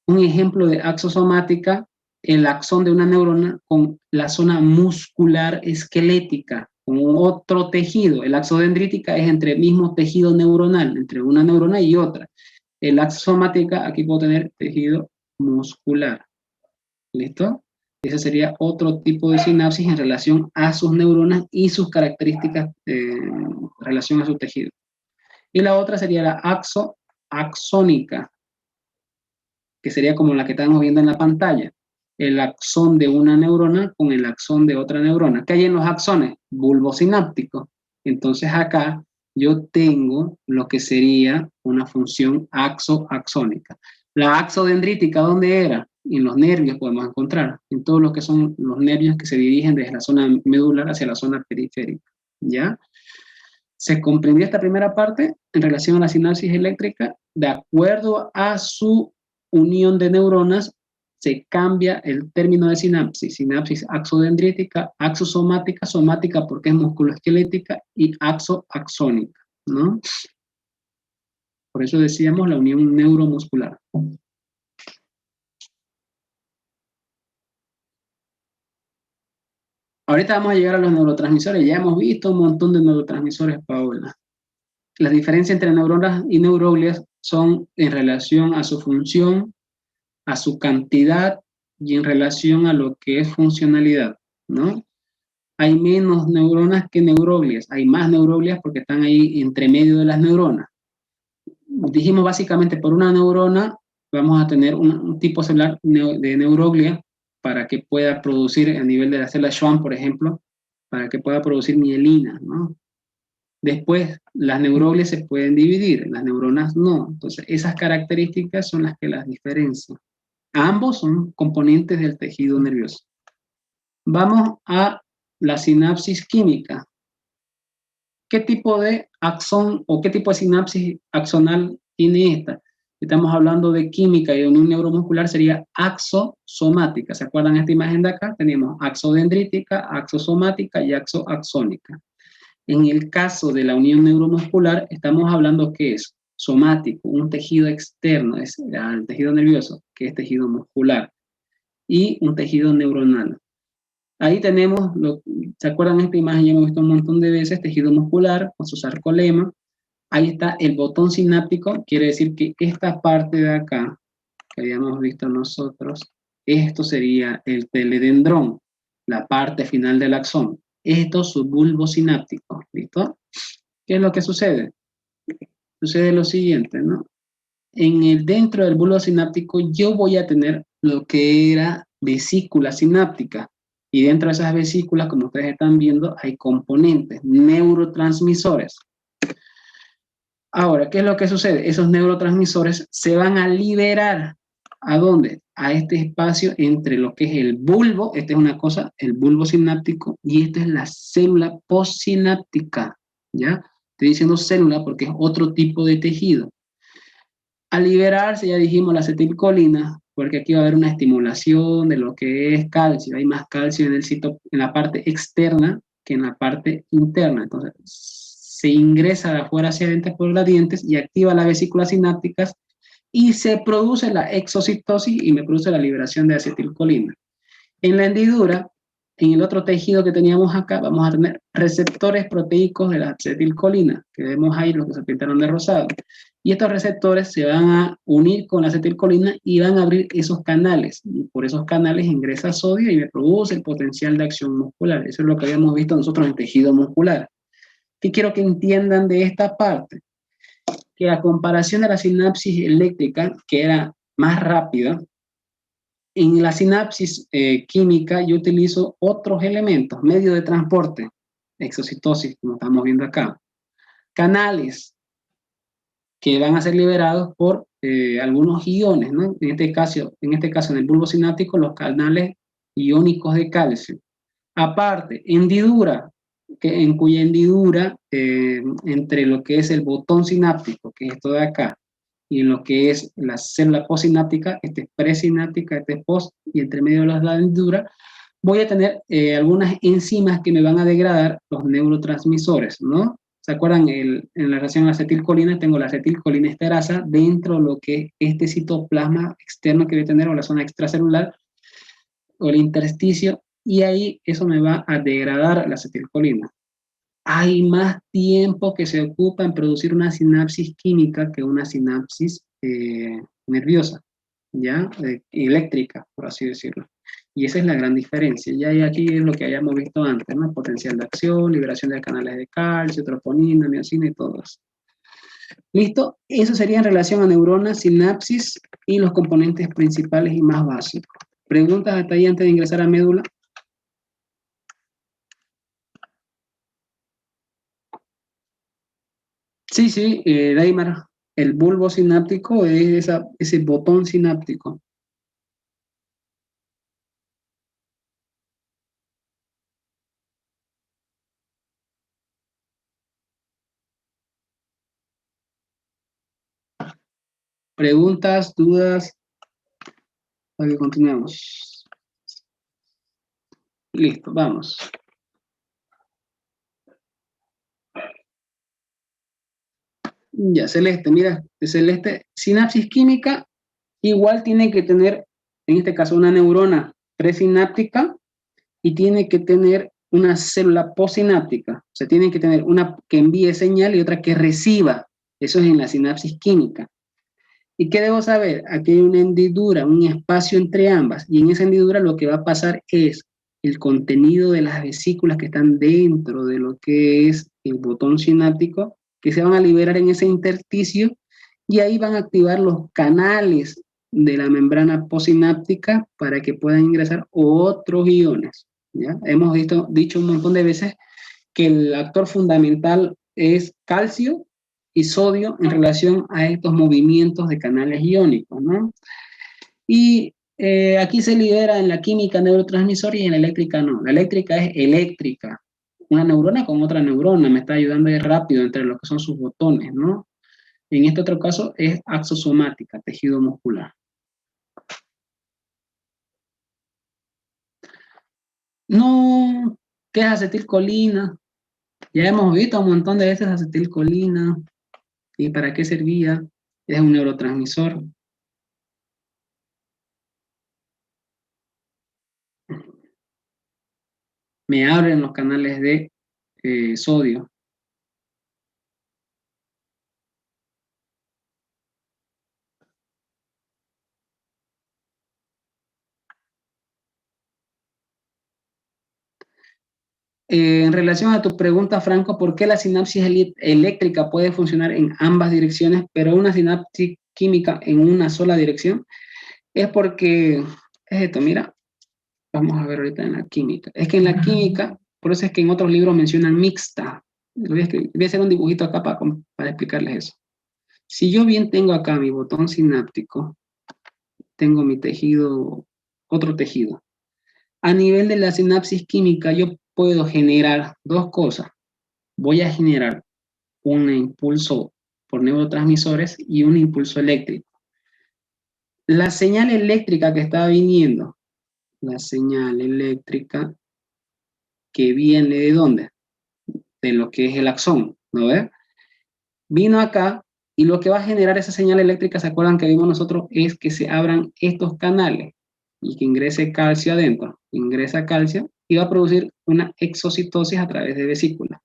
Un ejemplo de axosomática, el axón de una neurona con la zona muscular esquelética, con otro tejido. El axodendrítica es entre el mismo tejido neuronal, entre una neurona y otra. El axosomática, aquí puedo tener tejido muscular. ¿Listo? Ese sería otro tipo de sinapsis en relación a sus neuronas y sus características en relación a su tejido. Y la otra sería la axónica, que sería como la que estamos viendo en la pantalla. El axón de una neurona con el axón de otra neurona. ¿Qué hay en los axones? Bulbo sináptico. Entonces acá yo tengo lo que sería una función axónica. La axodendrítica, ¿dónde era? En los nervios podemos encontrar, en todo lo que son los nervios que se dirigen desde la zona medular hacia la zona periférica. ¿Ya? Se comprendió esta primera parte en relación a la sinapsis eléctrica. De acuerdo a su unión de neuronas, se cambia el término de sinapsis. Sinapsis axodendrítica, axosomática, somática porque es musculoesquelética y axónica, ¿no? Por eso decíamos la unión neuromuscular. Ahorita vamos a llegar a los neurotransmisores. Ya hemos visto un montón de neurotransmisores, Paola. La diferencia entre neuronas y neuroglias son en relación a su función, a su cantidad y en relación a lo que es funcionalidad, ¿no? Hay menos neuronas que neuroglias, hay más neuroglias porque están ahí entre medio de las neuronas. Dijimos básicamente por una neurona vamos a tener un tipo celular de neuroglia para que pueda producir a nivel de la célula Schwann, por ejemplo, para que pueda producir mielina, ¿no? Después, las neuroglias se pueden dividir, las neuronas no. Entonces, esas características son las que las diferencian. Ambos son componentes del tejido nervioso. Vamos a la sinapsis química. ¿Qué tipo de axón o qué tipo de sinapsis axonal tiene esta? Estamos hablando de química y de unión neuromuscular, sería axosomática. ¿Se acuerdan esta imagen de acá? Tenemos axodendrítica, axosomática y axónica. En el caso de la unión neuromuscular, estamos hablando que es somático, un tejido externo, es el tejido nervioso, que es tejido muscular, y un tejido neuronal. Ahí tenemos, ¿se acuerdan de esta imagen? Ya hemos visto un montón de veces, tejido muscular con su sarcolema. Ahí está el botón sináptico, quiere decir que esta parte de acá, que habíamos visto nosotros, esto sería el teledendrón, la parte final del axón. Esto es su bulbo sináptico, ¿listo? ¿Qué es lo que sucede? Sucede lo siguiente, ¿no? Dentro del bulbo sináptico yo voy a tener lo que era vesícula sináptica. Y dentro de esas vesículas, como ustedes están viendo, hay componentes, neurotransmisores. Ahora, ¿qué es lo que sucede? Esos neurotransmisores se van a liberar. ¿A dónde? A este espacio entre lo que es el bulbo, esta es una cosa, el bulbo sináptico, y esta es la célula postsináptica, ¿ya? Estoy diciendo célula porque es otro tipo de tejido. Al liberarse, ya dijimos, la acetilcolina, porque aquí va a haber una estimulación de lo que es calcio, hay más calcio en la parte externa que en la parte interna, entonces se ingresa de afuera hacia adentro por gradientes y activa las vesículas sinápticas y se produce la exocitosis y me produce la liberación de acetilcolina. En la hendidura, en el otro tejido que teníamos acá, vamos a tener receptores proteicos de la acetilcolina, que vemos ahí los que se pintaron de rosado. Y estos receptores se van a unir con la acetilcolina y van a abrir esos canales. Y por esos canales ingresa sodio y me produce el potencial de acción muscular. Eso es lo que habíamos visto nosotros en tejido muscular. ¿Qué quiero que entiendan de esta parte? Que a comparación de la sinapsis eléctrica, que era más rápida, en la sinapsis química yo utilizo otros elementos, medios de transporte. exocitosis, como estamos viendo acá. Canales que van a ser liberados por algunos iones, ¿no? En este caso, en el bulbo sináptico, los canales iónicos de calcio. Aparte, hendidura, en cuya hendidura, entre lo que es el botón sináptico, que es esto de acá, y en lo que es la célula postsináptica, este es presináptica, este es post, y entre medio de la hendidura, voy a tener algunas enzimas que me van a degradar los neurotransmisores, ¿no? ¿Se acuerdan? En la reacción acetilcolina tengo la acetilcolina esterasa dentro de lo que es este citoplasma externo que voy a tener, o la zona extracelular, o el intersticio, y ahí eso me va a degradar la acetilcolina. Hay más tiempo que se ocupa en producir una sinapsis química que una sinapsis nerviosa, ¿ya? Eléctrica, por así decirlo. Y esa es la gran diferencia. Ya aquí es lo que hayamos visto antes, ¿no? Potencial de acción, liberación de canales de calcio, troponina, miocina y todo eso. ¿Listo? Eso sería en relación a neuronas, sinapsis y los componentes principales y más básicos. ¿Preguntas hasta ahí antes de ingresar a médula? Sí, sí, Daimar, el bulbo sináptico es ese botón sináptico. ¿Preguntas, dudas? Para que continuemos. Listo, vamos. Ya, Celeste, mira, Celeste, sinapsis química igual tiene que tener, en este caso, una neurona presináptica y tiene que tener una célula postsináptica. O sea, tiene que tener una que envíe señal y otra que reciba. Eso es en la sinapsis química. ¿Y qué debo saber? Aquí hay una hendidura, un espacio entre ambas, y en esa hendidura lo que va a pasar es el contenido de las vesículas que están dentro de lo que es el botón sináptico, que se van a liberar en ese intersticio, y ahí van a activar los canales de la membrana postsináptica para que puedan ingresar otros iones. ¿Ya? Hemos dicho un montón de veces que el actor fundamental es calcio y sodio en relación a estos movimientos de canales iónicos, ¿no? Y aquí se libera en la química neurotransmisor y en la eléctrica no. La eléctrica es eléctrica. Una neurona con otra neurona me está ayudando a ir rápido entre lo que son sus botones, ¿no? En este otro caso es axosomática, tejido muscular. No, ¿qué es acetilcolina? Ya hemos visto un montón de veces acetilcolina y para qué servía. Es un neurotransmisor. Me abren los canales de sodio. En relación a tu pregunta, Franco, ¿por qué la sinapsis eléctrica puede funcionar en ambas direcciones, pero una sinapsis química en una sola dirección? Es porque, es esto, mira, vamos a ver ahorita en la química. Es que en la química, por eso es que en otros libros mencionan mixta. Voy a hacer un dibujito acá para explicarles eso. Si yo bien tengo acá mi botón sináptico, tengo mi tejido, otro tejido. A nivel de la sinapsis química, yo puedo generar dos cosas. Voy a generar un impulso por neurotransmisores y un impulso eléctrico. La señal eléctrica que está viniendo, la señal eléctrica que viene ¿de dónde? De lo que es el axón, ¿no ves? Vino acá y lo que va a generar esa señal eléctrica, ¿se acuerdan que vimos nosotros? Es que se abran estos canales y que ingrese calcio adentro. Ingresa calcio y va a producir una exocitosis a través de vesícula.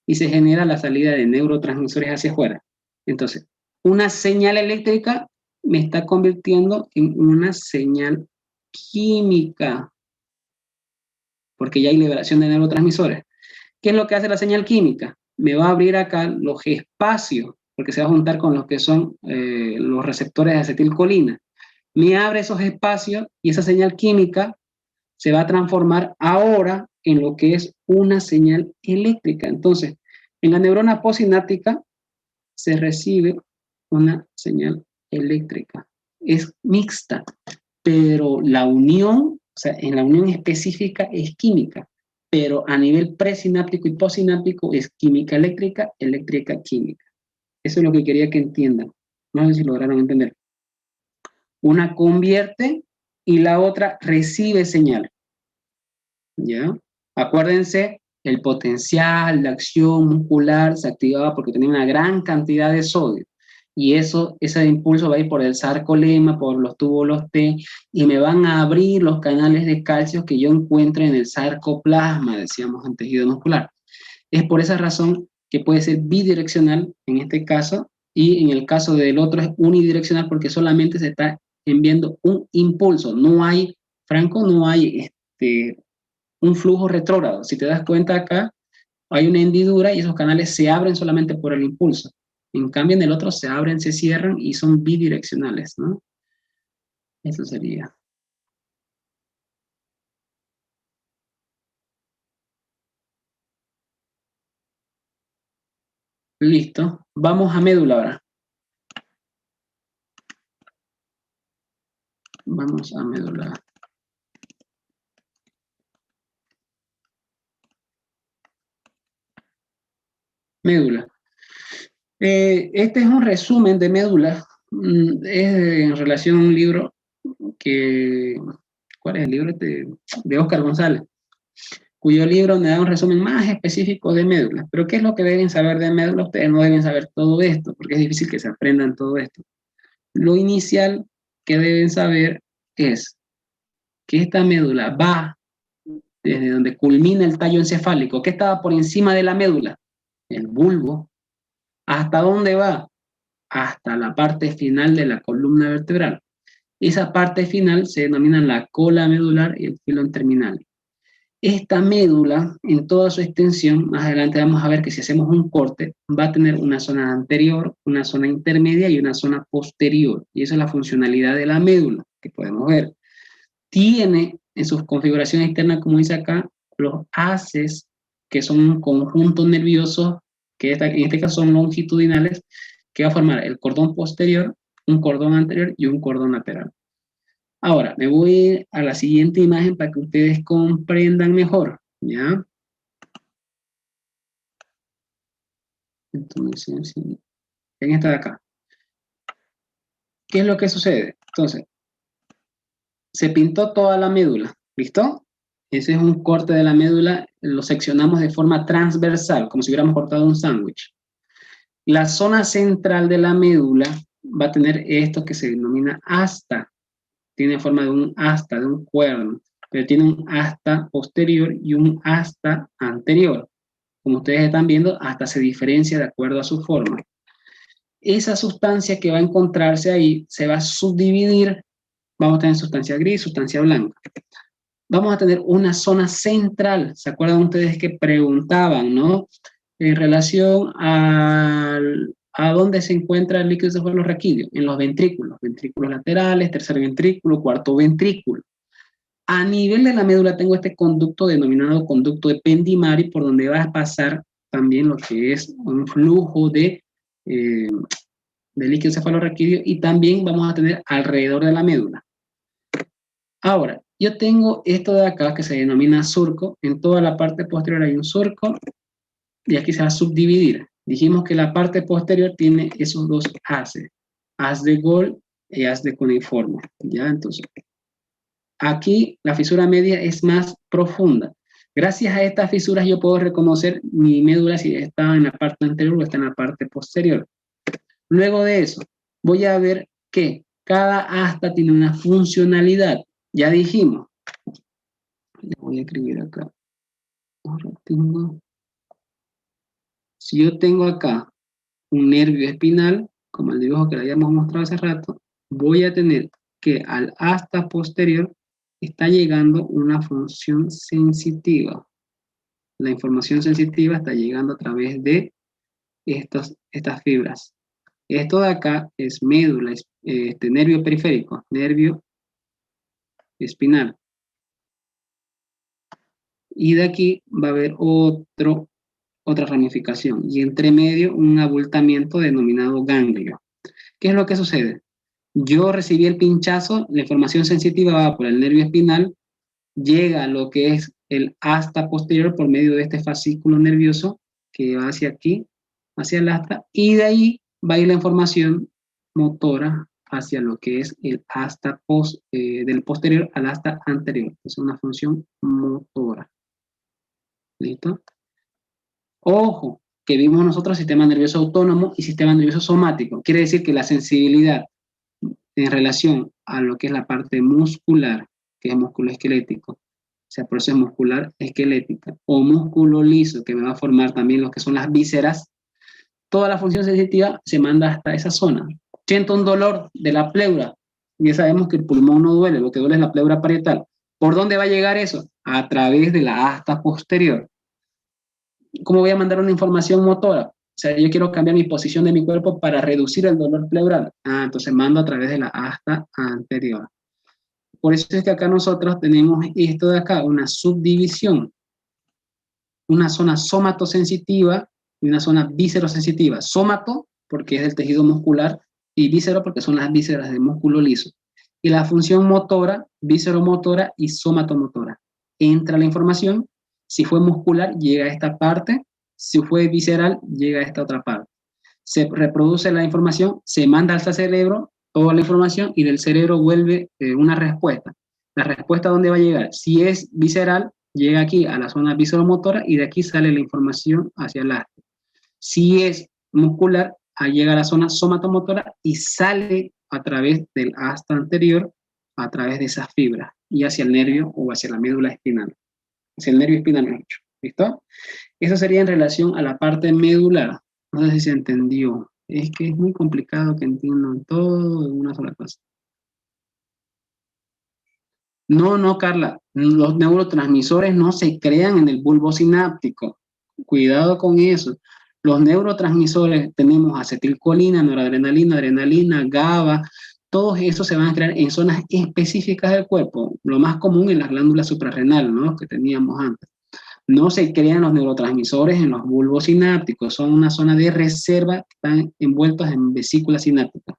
Y se genera la salida de neurotransmisores hacia afuera. Entonces, una señal eléctrica me está convirtiendo en una señal química, porque ya hay liberación de neurotransmisores. ¿Qué es lo que hace la señal química? Me va a abrir acá los espacios, porque se va a juntar con los que son los receptores de acetilcolina. Me abre esos espacios y esa señal química se va a transformar ahora en lo que es una señal eléctrica. Entonces, en la neurona postsináptica se recibe una señal eléctrica. Es mixta, pero la unión, o sea, en la unión específica es química, pero a nivel presináptico y postsináptico es química eléctrica, eléctrica química. Eso es lo que quería que entiendan. No sé si lograron entender. Una convierte y la otra recibe señal. ¿Ya? Acuérdense, el potencial, la acción muscular se activaba porque tenía una gran cantidad de sodio. Y ese impulso va a ir por el sarcolema, por los túbulos T, y me van a abrir los canales de calcio que yo encuentro en el sarcoplasma, decíamos, en tejido muscular. Es por esa razón que puede ser bidireccional en este caso, y en el caso del otro es unidireccional porque solamente se está enviando un impulso. No hay, Franco, no hay un flujo retrógrado. Si te das cuenta acá, hay una hendidura y esos canales se abren solamente por el impulso. En cambio, en el otro se abren, se cierran y son bidireccionales, ¿no? Eso sería. Listo. Vamos a médula ahora. Vamos a médula. Médula. Este es un resumen de médula. Es en relación a un libro que... ¿Cuál es el libro? De Oscar González, cuyo libro me da un resumen más específico de médula. Pero ¿qué es lo que deben saber de médula? Ustedes no deben saber todo esto, porque es difícil que se aprendan todo esto. Lo inicial que deben saber es que esta médula va desde donde culmina el tallo encefálico, que estaba por encima de la médula, el bulbo. ¿Hasta dónde va? Hasta la parte final de la columna vertebral. Esa parte final se denomina la cola medular y el filón terminal. Esta médula, en toda su extensión, más adelante vamos a ver que si hacemos un corte, va a tener una zona anterior, una zona intermedia y una zona posterior. Y esa es la funcionalidad de la médula, que podemos ver. Tiene en sus configuraciones externas, como dice acá, los haces, que son un conjunto nervioso, que en este caso son longitudinales, que va a formar el cordón posterior, un cordón anterior y un cordón lateral. Ahora, me voy a la siguiente imagen para que ustedes comprendan mejor, ¿ya? Entonces, en esta de acá. ¿Qué es lo que sucede? Entonces, se pintó toda la médula, ¿listo? Ese es un corte de la médula, lo seccionamos de forma transversal, como si hubiéramos cortado un sándwich. La zona central de la médula va a tener esto que se denomina asta, tiene forma de un asta, de un cuerno, pero tiene un asta posterior y un asta anterior. Como ustedes están viendo, hasta se diferencia de acuerdo a su forma. Esa sustancia que va a encontrarse ahí se va a subdividir. Vamos a tener sustancia gris, sustancia blanca. Vamos a tener una zona central. ¿Se acuerdan ustedes que preguntaban, no? En relación a dónde se encuentra el líquido cefalorraquídeo, en los ventrículos laterales, tercer ventrículo, cuarto ventrículo. A nivel de la médula tengo este conducto denominado conducto ependimari, por donde va a pasar también lo que es un flujo de líquido cefalorraquídeo, y también vamos a tener alrededor de la médula. Ahora, yo tengo esto de acá que se denomina surco. En toda la parte posterior hay un surco y aquí se va a subdividir. Dijimos que la parte posterior tiene esos dos haces, haz de gol y haz de cuneiforme. ¿Ya? Entonces, aquí la fisura media es más profunda. Gracias a estas fisuras yo puedo reconocer mi médula si está en la parte anterior o está en la parte posterior. Luego de eso, voy a ver que cada asta tiene una funcionalidad. Ya dijimos. Le voy a escribir acá. Ahora tengo. Si yo tengo acá un nervio espinal, como el dibujo que le habíamos mostrado hace rato, voy a tener que al asta posterior está llegando una función sensitiva. La información sensitiva está llegando a través de estas fibras. Esto de acá es médula, nervio periférico, nervio espinal. y de aquí va a haber otra ramificación, y entre medio un abultamiento denominado ganglio. ¿Qué es lo que sucede? Yo recibí el pinchazo, la información sensitiva va por el nervio espinal, llega a lo que es el asta posterior por medio de este fascículo nervioso que va hacia aquí, hacia el asta, y de ahí va a ir la información motora hacia lo que es el asta del posterior al asta anterior. Es una función motora. ¿Listo? Ojo, que vimos nosotros sistema nervioso autónomo y sistema nervioso somático. Quiere decir que la sensibilidad en relación a lo que es la parte muscular, que es músculo esquelético, o sea, por eso es muscular esquelética, o músculo liso, que me va a formar también lo que son las vísceras, toda la función sensitiva se manda hasta esa zona. Siento un dolor de la pleura, ya sabemos que el pulmón no duele, lo que duele es la pleura parietal. ¿Por dónde va a llegar eso? A través de la asta posterior. ¿Cómo voy a mandar una información motora? O sea, yo quiero cambiar mi posición de mi cuerpo para reducir el dolor pleural. Entonces mando a través de la asta anterior. Por eso es que acá nosotros tenemos esto de acá, una subdivisión, una zona somatosensitiva y una zona viscerosensitiva. Somato, porque es del tejido muscular, y víscero, porque son las vísceras del músculo liso. Y la función motora, visceromotora y somatomotora. Entra la información, si fue muscular, llega a esta parte, si fue visceral, llega a esta otra parte. Se reproduce la información, se manda al cerebro toda la información y del cerebro vuelve una respuesta. La respuesta, ¿dónde va a llegar? Si es visceral, llega aquí a la zona visceromotora y de aquí sale la información hacia el asta. Si es muscular, llega a la zona somatomotora y sale a través del asta anterior, a través de esas fibras y hacia el nervio o hacia la médula espinal. Hacia el nervio espinal, mejor dicho. ¿Listo? Eso sería en relación a la parte medular. No sé si se entendió. Es que es muy complicado que entiendan todo en una sola cosa. No, Carla. Los neurotransmisores no se crean en el bulbo sináptico. Cuidado con eso. Los neurotransmisores tenemos acetilcolina, noradrenalina, adrenalina, GABA. Todos esos se van a crear en zonas específicas del cuerpo. Lo más común en las glándulas suprarrenales, ¿no? Que teníamos antes. No se crean los neurotransmisores en los bulbos sinápticos, son una zona de reserva que están envueltos en vesículas sinápticas.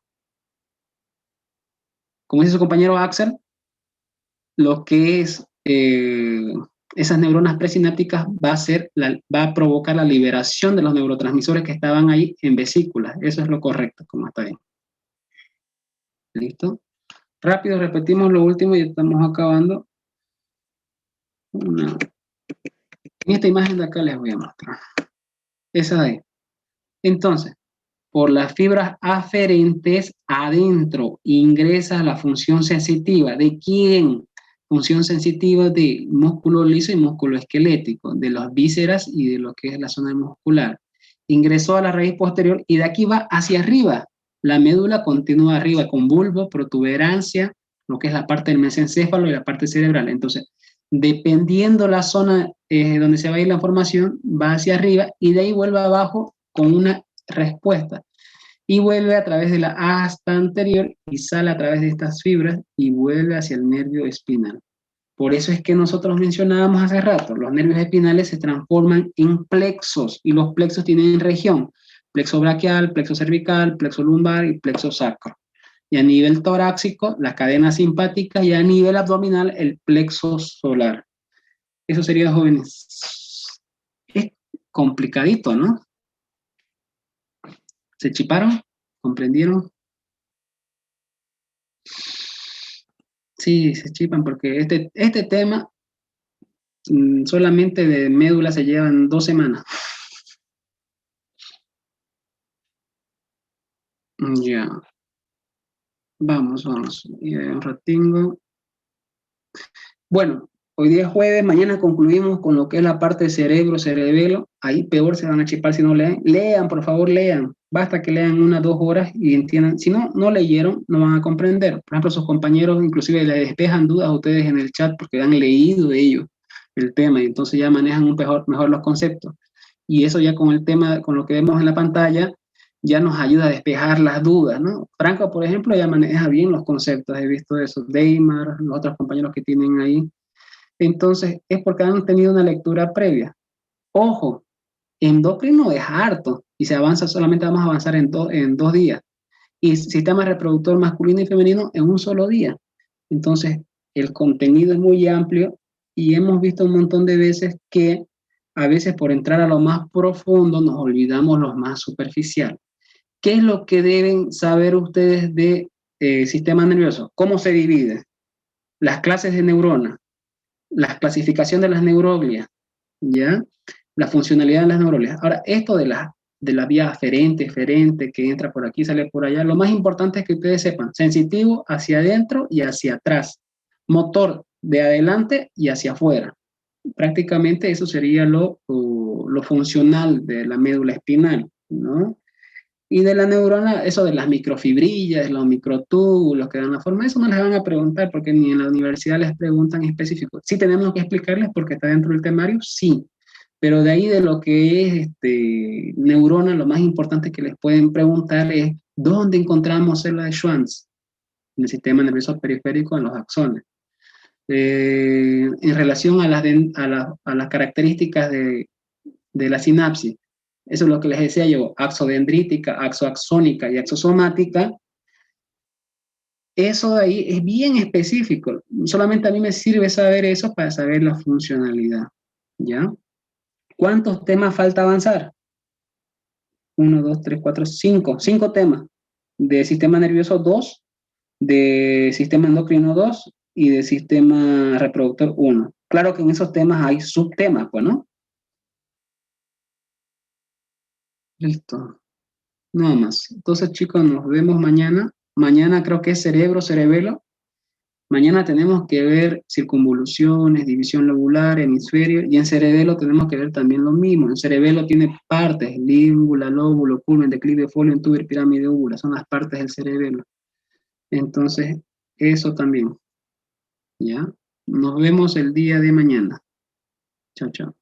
Como dice su compañero Axel, lo que es esas neuronas presinápticas va a provocar la liberación de los neurotransmisores que estaban ahí en vesículas. Eso es lo correcto, como está bien. ¿Listo? Rápido, repetimos lo último y estamos acabando. En esta imagen de acá les voy a mostrar. Esa de ahí. Entonces, por las fibras aferentes adentro ingresa la función sensitiva. ¿De quién? Función sensitiva de músculo liso y músculo esquelético, de las vísceras y de lo que es la zona muscular. Ingresó a la raíz posterior y de aquí va hacia arriba. La médula continúa arriba con bulbo, protuberancia, lo que es la parte del mesencéfalo y la parte cerebral. Entonces, dependiendo la zona donde se va a ir la información, va hacia arriba y de ahí vuelve abajo con una respuesta y vuelve a través de la asta anterior y sale a través de estas fibras y vuelve hacia el nervio espinal. Por eso es que nosotros mencionábamos hace rato, los nervios espinales se transforman en plexos y los plexos tienen región, plexo braquial, plexo cervical, plexo lumbar y plexo sacro. Y a nivel torácico, la cadena simpática y a nivel abdominal, el plexo solar. Eso sería, jóvenes. Es complicadito, ¿no? ¿Se chiparon? ¿Comprendieron? Sí, se chipan porque este tema solamente de médula se llevan 2 semanas. Ya. Vamos. Un ratingo. Bueno, hoy día es jueves, mañana concluimos con lo que es la parte de cerebro, cerebelo. Ahí peor se van a chipar si no leen. Lean, por favor, lean. Basta que lean 1-2 horas y entiendan. Si no leyeron, no van a comprender. Por ejemplo, sus compañeros inclusive les despejan dudas a ustedes en el chat porque han leído ellos el tema y entonces ya manejan mejor los conceptos. Y eso ya con el tema, con lo que vemos en la pantalla, ya nos ayuda a despejar las dudas, ¿no? Franco, por ejemplo, ya maneja bien los conceptos, he visto eso, Deimar, los otros compañeros que tienen ahí, Entonces, es porque han tenido una lectura previa. Ojo, endocrino es harto y se avanza, solamente vamos a avanzar en 2 días. Y sistema reproductor masculino y femenino en un solo día. Entonces, el contenido es muy amplio y hemos visto un montón de veces que a veces por entrar a lo más profundo nos olvidamos lo más superficial. ¿Qué es lo que deben saber ustedes de sistema nervioso? ¿Cómo se divide? Las clases de neuronas, la clasificación de las neuroglias, ¿ya? La funcionalidad de las neuroglias. Ahora, esto de la vía aferente, eferente, que entra por aquí, sale por allá, lo más importante es que ustedes sepan, sensitivo hacia adentro y hacia atrás, motor de adelante y hacia afuera. Prácticamente eso sería lo funcional de la médula espinal, ¿no? Y de la neurona, eso de las microfibrillas, los microtúbulos que dan la forma, eso no les van a preguntar porque ni en la universidad les preguntan específico. Sí tenemos que explicarles porque está dentro del temario, sí, pero de ahí de lo que es neurona, lo más importante que les pueden preguntar es ¿dónde encontramos células de Schwann? En el sistema nervioso periférico, en los axones. En relación a las características de la sinapsis, eso es lo que les decía yo, axodendrítica, axoaxónica y axosomática, eso de ahí es bien específico. Solamente a mí me sirve saber eso para saber la funcionalidad, ¿ya? ¿Cuántos temas falta avanzar? 1, 2, 3, 4, 5. 5 temas. De sistema nervioso 2, de sistema endocrino 2 y de sistema reproductor 1. Claro que en esos temas hay subtemas, pues, ¿no? Listo. Nada más. Entonces, chicos, nos vemos mañana. Mañana creo que es cerebro, cerebelo. Mañana tenemos que ver circunvoluciones, división lobular, hemisferio, y en cerebelo tenemos que ver también lo mismo. En cerebelo tiene partes, língula, lóbulo, culmen, declive, folio, tuber, pirámide, úvula, son las partes del cerebelo. Entonces, eso también, ¿ya? Nos vemos el día de mañana. Chao, chao.